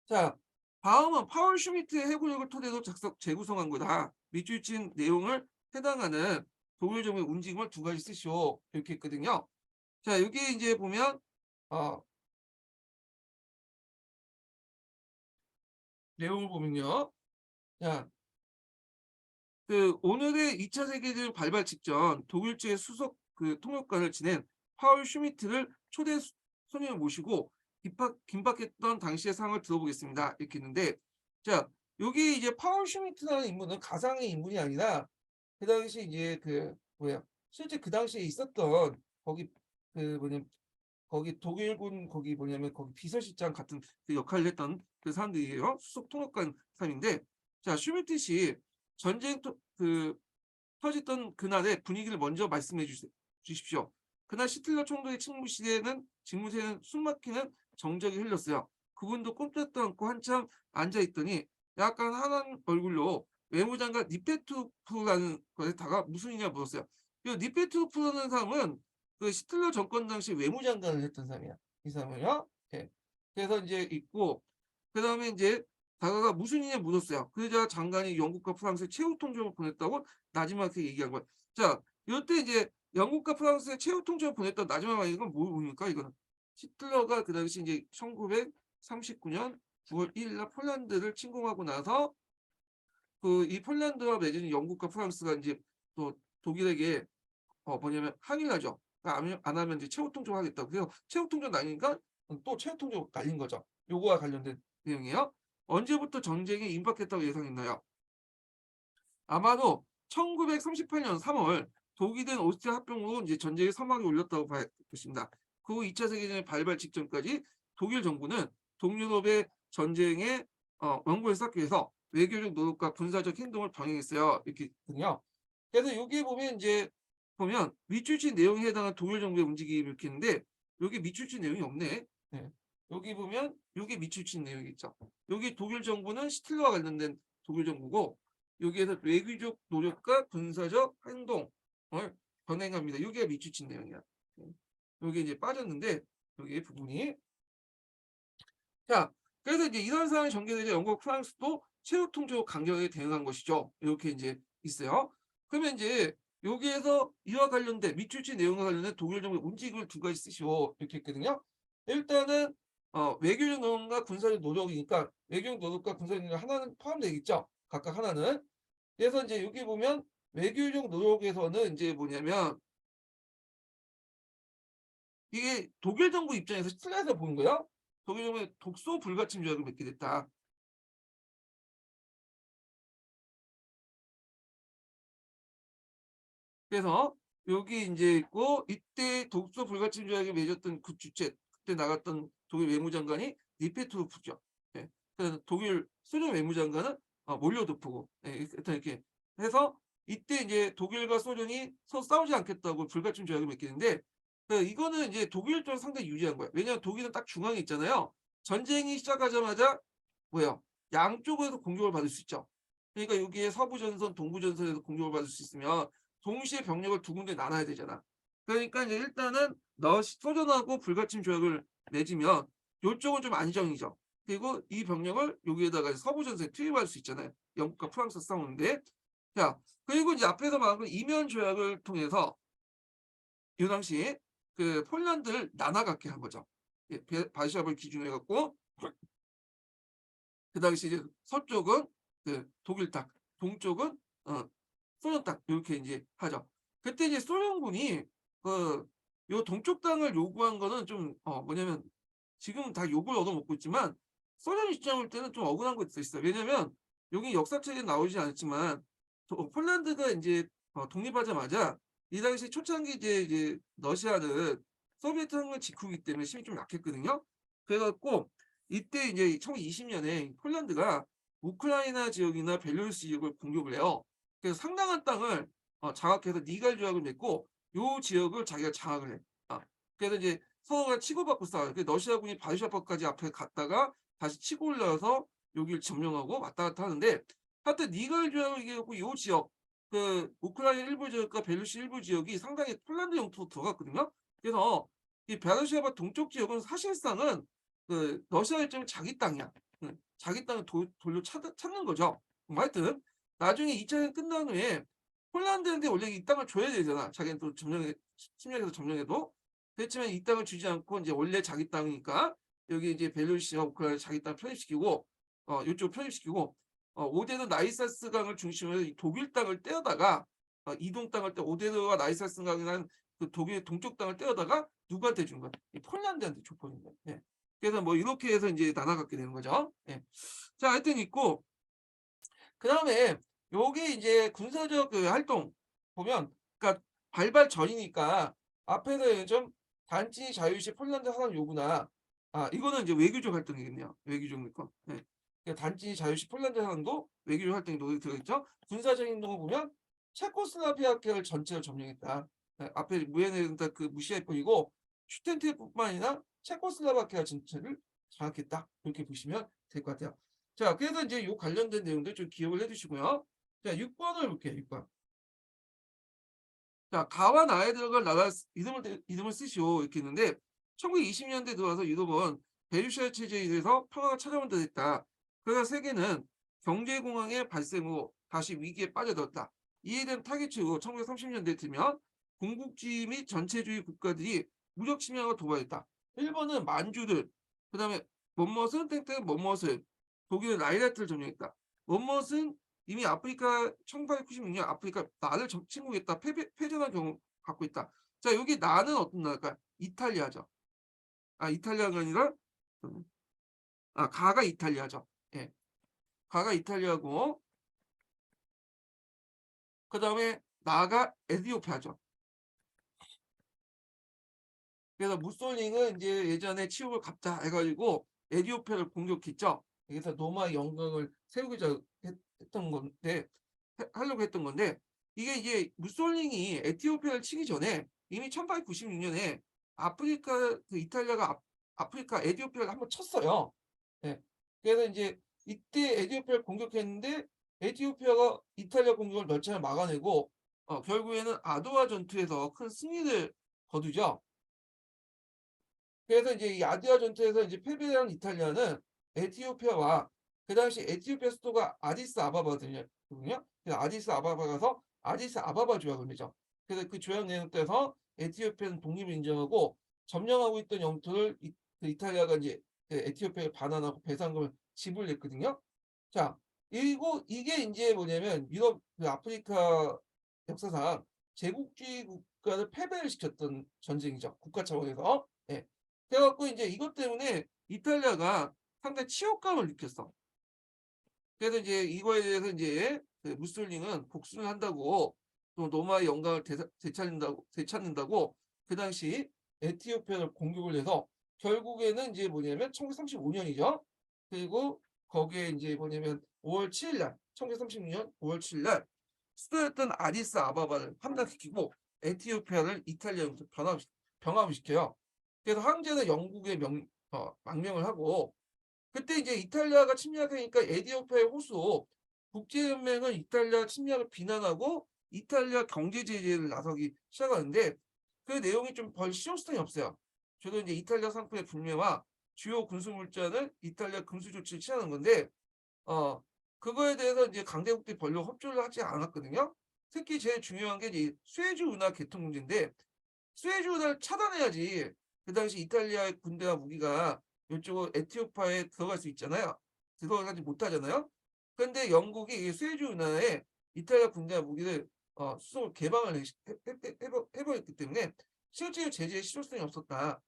자, 다음은 파월 슈미트의 해고력을 토대로 재구성한 거다. 밑줄 친 내용을 해당하는 독일 정부의 움직임을 두 가지 쓰시오. 이렇게 했거든요. 자, 여기 이제 보면 어, 내용을 보면요. 자, 그 오늘의 2차 세계대전 발발 직전 독일제 수석 그 통역관을 지낸 파울 슈미트를 초대 손님을 모시고 긴박했던 당시의 상황을 들어보겠습니다. 이렇게 했는데 자 여기 이제 파울 슈미트라는 인물은 가상의 인물이 아니라 그 당시 이제 그 뭐야 실제 그 당시에 있었던 거기 그 뭐냐 거기 독일군 거기 뭐냐면 거기 비서실장 같은 그 역할을 했던 그 사람들이에요. 수석 통역관 사람인데 자 슈미트 씨 전쟁 그 터졌던 그날의 분위기를 먼저 말씀해 주십시오. 그날 시틀러 총독의 직무시에는 숨막히는 정적이 흘렀어요. 그분도 꼼짝도 않고 한참 앉아있더니 약간 환한 얼굴로 외무장관 니페투프라는 것에다가 무슨 일이냐 물었어요. 이 니페투프라는 사람은 그 시틀러 정권 당시 외무장관을 했던 사람이야. 이 사람은요. 예. 그래서 이제 있고 그 다음에 이제 다가가 무슨 일이냐 물었어요. 그러자 장관이 영국과 프랑스에 최후 통첩을 보냈다고 나지막하게 얘기한 거야. 자, 이때 이제 영국과 프랑스에 최후 통첩을 보냈던 나지막 이건 뭡니까? 이거는 히틀러가 그 당시 이제 1939년 9월 1일 날 폴란드를 침공하고 나서 그 이 폴란드와 맺은 영국과 프랑스가 이제 또 독일에게 뭐냐면 항의를 하죠. 안 하면 이제 최후 통첩 하겠다고. 그래서 최후 통첩 날리니까 또 최후 통첩 날린 거죠. 요거와 관련된 내용이에요. 언제부터 전쟁에 임박했다고 예상했나요? 아마도 1938년 3월 독이 된 오스트리아 합병으로 이제 전쟁의 서막이 올렸다고 봐야 것입니다. 그 후 2차 세계대전 발발 직전까지 독일 정부는 동유럽의 전쟁에 원고를 쌓기 위해서 외교적 노력과 군사적 행동을 병행했어요. 이렇게군요. 그래서 여기 보면 이제 보면 밑줄친 내용에 해당한 독일 정부의 움직임이 이렇게 있는데 여기 밑줄친 내용이 없네. 네. 여기 보면 여기 밑줄친 내용이 있죠. 여기 독일 정부는 시틀러와 관련된 독일 정부고 여기에서 외교적 노력과 군사적 행동을 병행합니다. 여기가 밑줄친 내용이야. 여기 이제 빠졌는데 여기 부분이 자 그래서 이제 이런 상황이 전개되자 영국, 프랑스도 최후 통제로 강경하게 대응한 것이죠. 이렇게 이제 있어요. 그러면 이제 여기에서 이와 관련된 밑줄친 내용과 관련된 독일 정부의 움직임을 두 가지 쓰시오 이렇게 했거든요. 일단은 외교적 노력과 군사적 노력이니까 외교적 노력과 군사적 노력 하나는 포함되겠죠. 각각 하나는. 그래서 이제 여기 보면 외교적 노력에서는 이제 뭐냐면 이게 독일 정부 입장에서 스트레스를 보는 거예요. 독일 정부의 독소 불가침 조약을 맺게 됐다. 그래서 여기 이제 있고 이때 독소 불가침 조약이 맺었던 그 주체 그때 나갔던 독일 외무장관이 니페트로프죠. 예. 그래서 독일 소련 외무장관은 몰료도프고 예. 일단 이렇게 해서 이때 이제 독일과 소련이 서로 싸우지 않겠다고 불가침 조약을 맺겠는데 이거는 이제 독일 쪽으로 상당히 유리한 거예요. 왜냐하면 독일은 딱 중앙에 있잖아요. 전쟁이 시작하자마자 뭐예요? 양쪽에서 공격을 받을 수 있죠. 그러니까 여기에 서부전선, 동부전선에서 공격을 받을 수 있으면 동시에 병력을 두 군데 나눠야 되잖아. 그러니까 이제 일단은 소련하고 불가침 조약을 맺으면 요쪽은 좀 안정이죠. 그리고 이 병력을 여기에다가 서부 전선에 투입할 수 있잖아요. 영국과 프랑스 싸우는데. 자, 그리고 이제 앞에서 말한 그 이면 조약을 통해서 이 당시에 그 폴란드를 나눠갖게 한 거죠. 예, 바르샤바를 기준으로 해갖고 그 당시 이제 서쪽은 그 독일 땅, 동쪽은 소련 땅 이렇게 이제 하죠. 그때 이제 소련군이 요 동쪽 땅을 요구한 거는 좀 뭐냐면 지금 다 욕을 얻어먹고 있지만 소련 입장일 때는 좀 억울한 것도 있어요. 왜냐면 여기 역사책에 나오지 않았지만 폴란드가 이제 독립하자마자 이 당시 초창기 이제 러시아는 소비에트 항공 직후이기 때문에 힘이 좀 약했거든요. 그래갖고 이때 이제 1920년에 폴란드가 우크라이나 지역이나 벨로루스 지역을 공격을 해요. 그래서 상당한 땅을 장악해서 니갈 조약을 맺고 요 지역을 자기가 장악을 해. 그래서 이제 서로가 치고받고 싸워요. 러시아군이 바르샤바까지 앞에 갔다가 다시 치고 올라와서 여기를 점령하고 왔다 갔다 하는데 하여튼 니갈 조약을 이겨갖고 요 지역 그 우크라이나 일부 지역과 벨루시 일부 지역이 상당히 폴란드 영토로 들어갔거든요. 그래서 이 베르샤바 동쪽 지역은 사실상은 그 러시아 입장에 자기 땅이야. 자기 땅을 돌려 찾는 거죠. 하여튼 나중에 2차전 끝난 후에 폴란드한테 원래 이 땅을 줘야 되잖아. 자기는 또 침략해서 점령해도. 그렇지만 이 땅을 주지 않고 이제 원래 자기 땅이니까 여기 이제 벨루시와 우크라이나 자기 땅 편입시키고 이쪽 편입시키고 오데르 나이사스 강을 중심으로 독일 땅을 떼어다가 이동 땅을 떼 오데르와 나이사스 강이라는 그 독일 동쪽 땅을 떼어다가 누구한테 준 거야? 이 폴란드한테 줘버린 거야. 예. 그래서 뭐 이렇게 해서 이제 나눠갖게 되는 거죠. 예. 자, 하여튼 있고 그 다음에 요게 이제 군사적 그 활동 보면 그러니까 발발 전이니까 앞에서 좀 단지 자유시 폴란드 하나 요구나. 이거는 이제 외교적 활동이겠네요. 외교적 거. 네. 그러니까 단지 자유시 폴란드 하나도 외교적 활동이 노래 들어있죠. 군사적인 행동을 보면 체코슬라비아계를 전체를 점령했다. 네. 앞에 무에네는 그 무시할 뿐이고 슈텐트뿐만 아니라 체코슬라바키아 전체를 장악했다. 이렇게 보시면 될 것 같아요. 자, 그래서 이제 요 관련된 내용들 좀 기억을 해주시고요. 자, 6번을 볼게요. 6번. 자, 가와 나에 들어갈 나라 이름을 쓰시오 이렇게 했는데 1920년대 들어와서 유럽은 베르사유 체제에 의해서 평화가 찾아온 듯 했다. 그러나 세계는 경제공황의 발생 후 다시 위기에 빠져들었다. 이에 대한 타깃 후 1930년대 들면 군국주의 및 전체주의 국가들이 무력 침략을 도발했다. 일본은 만주를, 그 다음에 멋멋은 땡땡 멋멋을, 독일은 라이라트를 점령했다. 멋멋은 이미 아프리카 1896년 아프리카 나를 침공했다. 패전한 경우 갖고 있다. 자, 여기 나는 어떤 나라일까? 이탈리아죠. 이탈리아가 아니라 가가 이탈리아죠. 예. 가가 이탈리아고 그다음에 나가 에티오피아죠. 그래서 무솔링은 이제 예전에 치욕을 갚자 해가지고 에티오피아를 공격했죠. 그래서 로마의 영광을 세우고자 했던 건데 하려고 했던 건데 이게 이제 무솔링이 에티오피아를 치기 전에 이미 1896년에 아프리카 그 이탈리아가 아프리카 에티오피아를 한번 쳤어요. 네. 그래서 이제 이때 에티오피아를 공격했는데 에티오피아가 이탈리아 공격을 몇 차례 막아내고 결국에는 아두아 전투에서 큰 승리를 거두죠. 그래서 이제 이 아두아 전투에서 이제 패배한 이탈리아는 에티오피아와 그 당시 에티오피아 수도가 아디스 아바바거든요. 그래서 아디스 아바바 가서 아디스 아바바 조약을 맺죠. 그래서 그 조약 내용 때서 에티오피아는 독립을 인정하고 점령하고 있던 영토를 그 이탈리아가 이제 에티오피아에 반환하고 배상금을 지불했거든요. 자, 그리고 이게 이제 뭐냐면 유럽 그 아프리카 역사상 제국주의 국가를 패배를 시켰던 전쟁이죠. 국가 차원에서. 예. 그래갖고 이제 이것 때문에 이탈리아가 상당히 치욕감을 느꼈어. 그래서 이제 이거에 대해서 이제 그 무솔링은 복수를 한다고 또 로마의 영광을 되찾는다고 그 당시 에티오피아를 공격을 해서 결국에는 이제 뭐냐면 1935년이죠. 그리고 거기에 이제 뭐냐면 5월 7일 날 1936년 5월 7일 날 수도였던 아디스 아바바를 함락시키고 에티오피아를 이탈리아로 병합시켜요. 그래서 황제는 영국에 망명을 하고 그때 이제 이탈리아가 침략하니까 에티오피아의 호수 국제연맹은 이탈리아 침략을 비난하고 이탈리아 경제 제재를 나서기 시작하는데 그 내용이 좀 별 실효성이 없어요. 주로 이제 이탈리아 상품의 불매와 주요 군수 물자는 이탈리아 금수 조치를 취하는 건데 어 그거에 대해서 이제 강대국들이 별로 협조를 하지 않았거든요. 특히 제일 중요한 게 이제 수에즈 운하 개통 문제인데 수에즈 운하를 차단해야지 그 당시 이탈리아의 군대와 무기가 이쪽 에티오피아에 들어갈 수 있잖아요. 들어가지 못하잖아요. 그런데 영국이 이 수에즈 운하에 이탈리아 군대와 무기를 수송을 개방을 해버렸기 때문에 실제로 제재의 실효성이 없었다.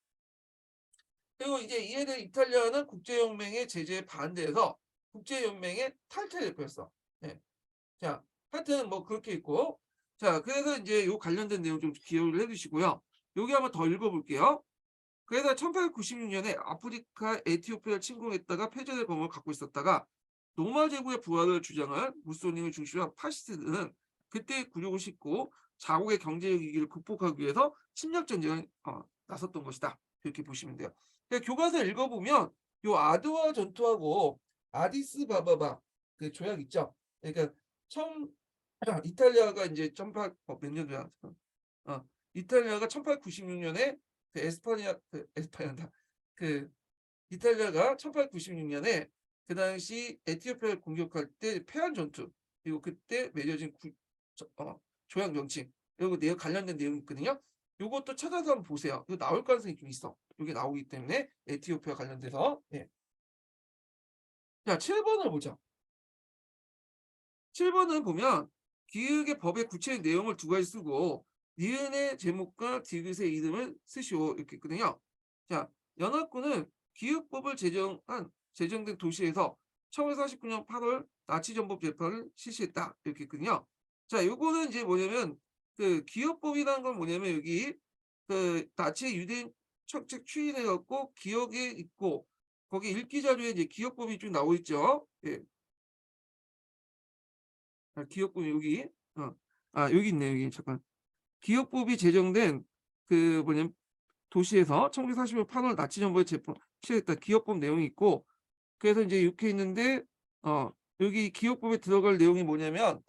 그리고 이제 이에 대해 이탈리아는 국제연맹의 제재에 반대해서 국제연맹에 탈퇴를 했어. 예. 자, 하여튼 뭐 그렇게 있고. 자, 그래서 이제 요 관련된 내용 좀 기억을 해두시고요. 여기 한번 더 읽어볼게요. 그래서 1896년에 아프리카 에티오피아를 침공했다가 패전의 검을 갖고 있었다가 로마 제국의 부활을 주장한 무솔리니를 중심으로 한 파시스트들은 그때 굴욕을 싣고 자국의 경제적 위기를 극복하기 위해서 침략 전쟁을 나섰던 것이다. 이렇게 보시면 돼요. 그러니까 교과서 읽어보면 요 아드와 전투하고 아디스 바바바 그 조약 있죠. 그러니까 처음 이탈리아가 이제 18 몇 년도야? 이탈리아가 1896년에 그 에스파냐다. 그 이탈리아가 1896년에 그 당시 에티오피아를 공격할 때 패한 전투 그리고 그때 맺어진 조약 명칭 그리고 내용 관련된 내용이 있거든요. 요것도 찾아서 한번 보세요. 이거 나올 가능성이 좀 있어. 이게 나오기 때문에 에티오피아 관련돼서. 예. 자, 7번을 보자. 7번을 보면 기획의 법의 구체적인 내용을 두 가지 쓰고 니은의 제목과 디귿의 이름을 쓰시오 이렇게 있거든요. 자, 연합군은 기획법을 제정된 도시에서 1949년 8월 나치 전법 재판을 실시했다 이렇게 있거든요. 자, 요거는 이제 뭐냐면 그 기획법이라는 건 뭐냐면 여기 그 나치 유대인 척책 추인해 갖고 기억에 있고 거기 읽기 자료에 이제 기획법이 좀 나오 있죠. 예. 기업법이 여기 여기 있네요. 여기 잠깐. 기업법이 제정된 그 뭐냐면 도시에서 1945년 8월 나치 정부의 재판 시행했다 기업법 내용이 있고 그래서 이제 이렇게 있는데 여기 기업법에 들어갈 내용이 뭐냐면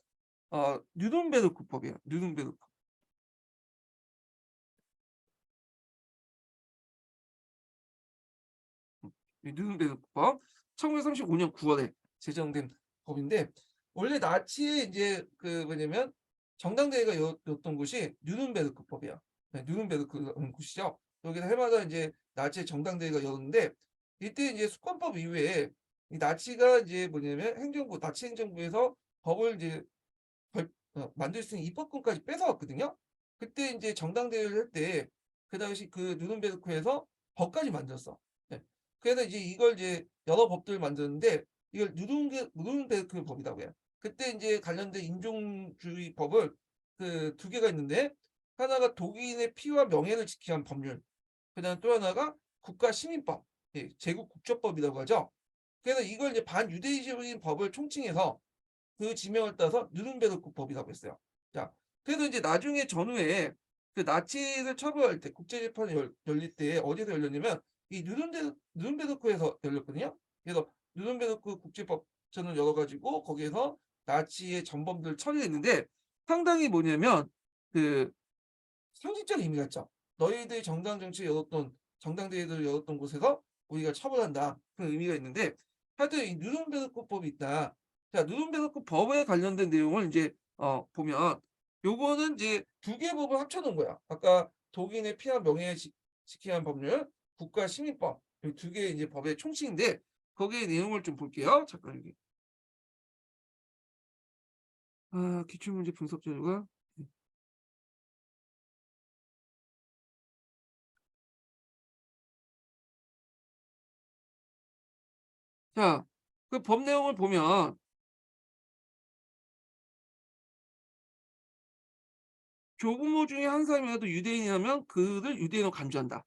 뉴른베르크법이에요. 뉴른베르크법 1935년 9월에 제정된 법인데 원래 나치의 이제 그 뭐냐면 정당대회가 였던 곳이 뉴른베르크법이야. 네, 뉴른베르크라는 곳이죠. 여기서 해마다 이제 나치의 정당대회가 열었는데 이때 이제 수권법 이후에 이 나치가 이제 뭐냐면 나치 행정부에서 법을 이제 만들 수 있는 입법권까지 뺏어왔거든요. 그때 이제 정당대회를 할 때 그 당시 그 누른베르크에서 법까지 만들었어. 네. 그래서 이제 이걸 이제 여러 법들을 만들었는데 이걸 누른베르크 법이라고 해요. 그때 이제 관련된 인종주의 법을 그 두 개가 있는데 하나가 독일인의 피와 명예를 지키기 위한 법률, 그다음 또 하나가 국가시민법, 예, 제국 국조법이라고 하죠. 그래서 이걸 이제 반유대주의 법을 총칭해서 그 지명을 따서 누른베르크 법이라고 했어요. 자, 그래서 이제 나중에 전후에 그 나치를 처벌할 때 국제재판이 열릴 때 어디서 열렸냐면 이 누른베르크에서 열렸거든요. 그래서 누른베르크 국제법전을 열어가지고 거기에서 나치의 전범들 처리했는데 상당히 뭐냐면 그 상징적 의미가 있죠. 너희들이 정당 정치에 열었던 정당대회를 열었던 곳에서 우리가 처벌한다 그런 의미가 있는데 하여튼 이 누른베르크법이 있다. 자, 누른베르크 법에 관련된 내용을 이제 보면 요거는 이제 두 개 법을 합쳐놓은 거야. 아까 독인의 피와 명예 지키는 법률, 국가시민법 이 두 개 이제 법의 총칭인데 거기에 내용을 좀 볼게요. 잠깐 여기 기출문제 분석 자료가 자, 그 법 내용을 보면 조부모 중에 한 사람이라도 유대인이라면 그를 유대인으로 간주한다.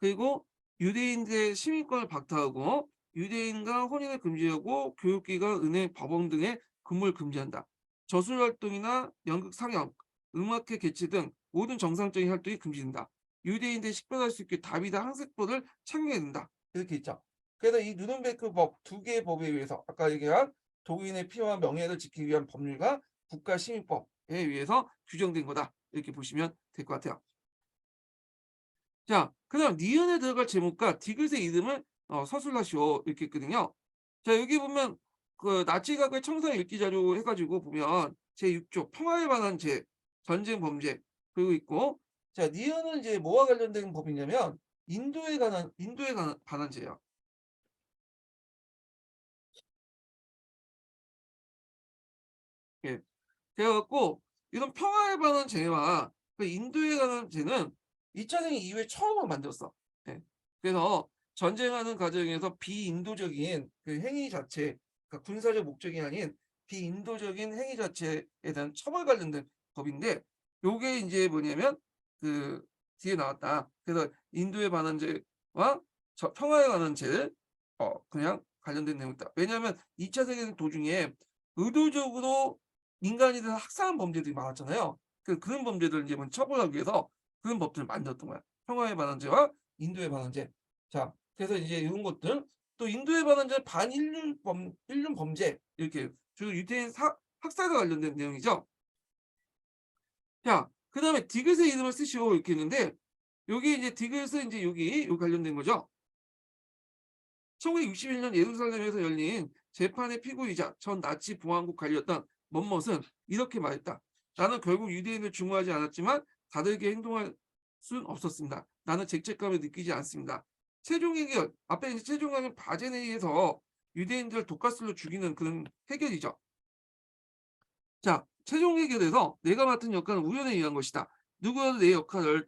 그리고 유대인들의 시민권을 박탈하고 유대인과 혼인을 금지하고 교육기관, 은행, 법원 등의 근무를 금지한다. 저술 활동이나 연극, 상영, 음악회 개최 등 모든 정상적인 활동이 금지된다. 유대인들이 식별할 수 있게 다비다 항색법을 착용해야 된다. 이렇게 있죠. 그래서 이 누른베르크 법 두 개의 법에 의해서 아까 얘기한 독인의 피와 명예를 지키기 위한 법률과 국가시민법에 의해서 규정된 거다. 이렇게 보시면 될 것 같아요. 자, 그다음 니은에 들어갈 제목과 디귿의 이름을 서술하시오 이렇게 있거든요. 자, 여기 보면 그 나치 각의 청사 읽기 자료 해가지고 보면 제6조 평화에 관한 죄, 전쟁 범죄 그리고 있고, 자, 니은은 이제 뭐와 관련된 법이냐면 인도에 관한 죄예요. 예. 그래갖고 이런 평화에 관한 죄와 그 인도에 관한 죄는 2차 세계 이후에 처음으로 만들었어. 예. 그래서 전쟁하는 과정에서 비인도적인 그 행위 자체, 그러니까 군사적 목적이 아닌 비인도적인 행위 자체에 대한 처벌 관련된 법인데, 요게 이제 뭐냐면 그 뒤에 나왔다. 그래서 인도에 관한 죄와 평화에 관한 죄를 그냥 관련된 내용이다. 왜냐하면 2차 세계대전 도중에 의도적으로 민간인들 학살한 범죄들이 많았잖아요. 그런 범죄들을 이제 먼저 처벌하기 위해서 그런 법들을 만들었던 거야. 평화에 관한 죄와 인도에 관한 죄. 자, 그래서 이제 이런 것들, 또 인도에 관한 죄 인륜 범죄 이렇게 주로 유대인 학살과 관련된 내용이죠. 자, 그다음에 디귿의 이름을 쓰시오 이렇게 있는데, 여기 이제 디귿은 이제 여기 관련된 거죠. 1961년 예루살렘에서 열린 재판의 피고이자 전 나치 보안국 관리였던 먼못은 이렇게 말했다. 나는 결국 유대인을 증오하지 않았지만 다르게 행동할 순 없었습니다. 나는 죄책감을 느끼지 않습니다. 최종 해결, 앞에 이제 최종 해결 바제네이에서 유대인들을 독가스로 죽이는 그런 해결이죠. 자, 최종 해결에서 내가 맡은 역할은 우연에 의한 것이다. 누구라도 내 역할을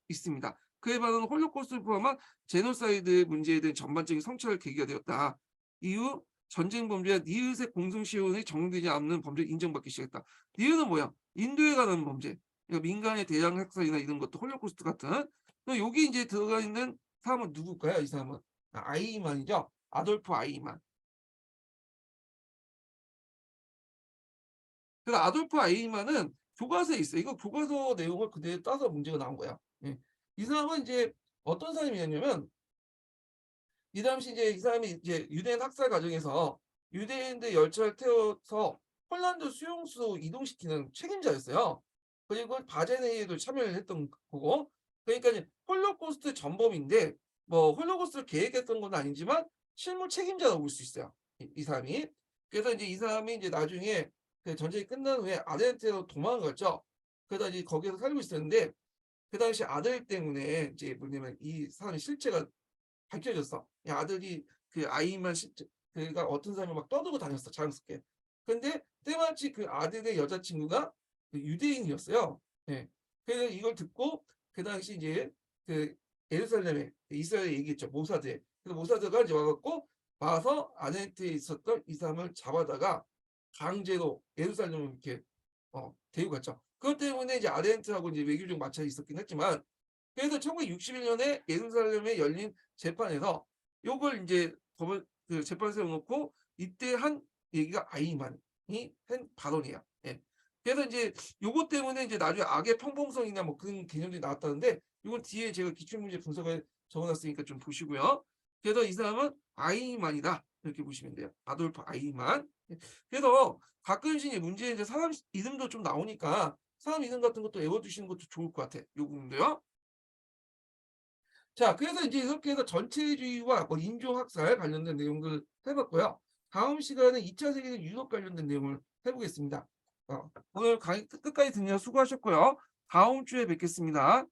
있습니다. 그에 반하는 홀로코스트를 포함한 제노사이드 문제에 대한 전반적인 성찰을 계기가 되었다. 이후 전쟁 범죄와 니은의 공승시효의 정리되지 않는 범죄를 인정받기 시작했다. 니은은 뭐야? 인도에 관한 범죄. 그러니까 민간의 대량 학살이나 이런 것도 홀로코스트 같은. 여기 이제 들어가 있는 사람은 누굴까요? 이 사람은 아이만이죠. 아돌프 아이만. 그래서 아돌프 아이히만은 교과서에 있어요. 이거 교과서 내용을 그대로 따서 문제가 나온 거야. 예. 이 사람은 이제 어떤 사람이었냐면, 이 당시 이제 이 사람이 이제 유대인 학살 과정에서 유대인들 열차를 태워서 폴란드 수용소 이동시키는 책임자였어요. 그리고 바제네이에도 참여를 했던 거고. 그러니까 이제 홀로코스트 전범인데, 뭐 홀로코스트를 계획했던 건 아니지만 실무 책임자라고 볼 수 있어요. 이 사람이. 그래서 이제 이 사람이 이제 나중에 그 전쟁이 끝난 후에 아르헨티나로 도망갔죠. 그러다 이제 거기서 살고 있었는데, 그 당시 아들 때문에 이제 뭐냐면 이 사람의 실체가 밝혀졌어. 이 아들이 그 아이만 실제 그가 어떤 사람이 막 떠들고 다녔어, 자랑스럽게. 근데 때마치 그 아들의 여자친구가 그 유대인이었어요. 예. 그래서 이걸 듣고 그 당시 이제 그 예루살렘에 이스라엘 얘기했죠, 모사드에. 그래서 모사드가 이제 와갖고 와서 아르헨티나에 있었던 이 사람을 잡아다가 강제로 예루살렘을 이렇게 데리고 갔죠. 그것 때문에 이제 아르헨티나하고 이제 외교적 마찰이 있었긴 했지만, 그래서 1961년에 예루살렘에 열린 재판에서 요걸 이제 법을 그 재판에 세워놓고 이때 한 얘기가 아이만이 한 발언이야. 예. 그래서 이제 요것 때문에 이제 나중에 악의 평범성이나 뭐 그런 개념들이 나왔다는데, 이건 뒤에 제가 기출문제 분석을 적어놨으니까 좀 보시고요. 그래서 이 사람은 아이만이다 이렇게 보시면 돼요. 아돌프 아이만. 예. 그래서 가끔씩 문제에 이제 사람 이름도 좀 나오니까 사람 이름 같은 것도 외워두시는 것도 좋을 것 같아. 요 부분도요. 자, 그래서 이제 이렇게 해서 전체주의와 뭐 인종학살 관련된 내용을 해봤고요. 다음 시간에 2차 세계대전 유럽 관련된 내용을 해보겠습니다. 오늘 강의 끝까지 듣느라 수고하셨고요. 다음 주에 뵙겠습니다.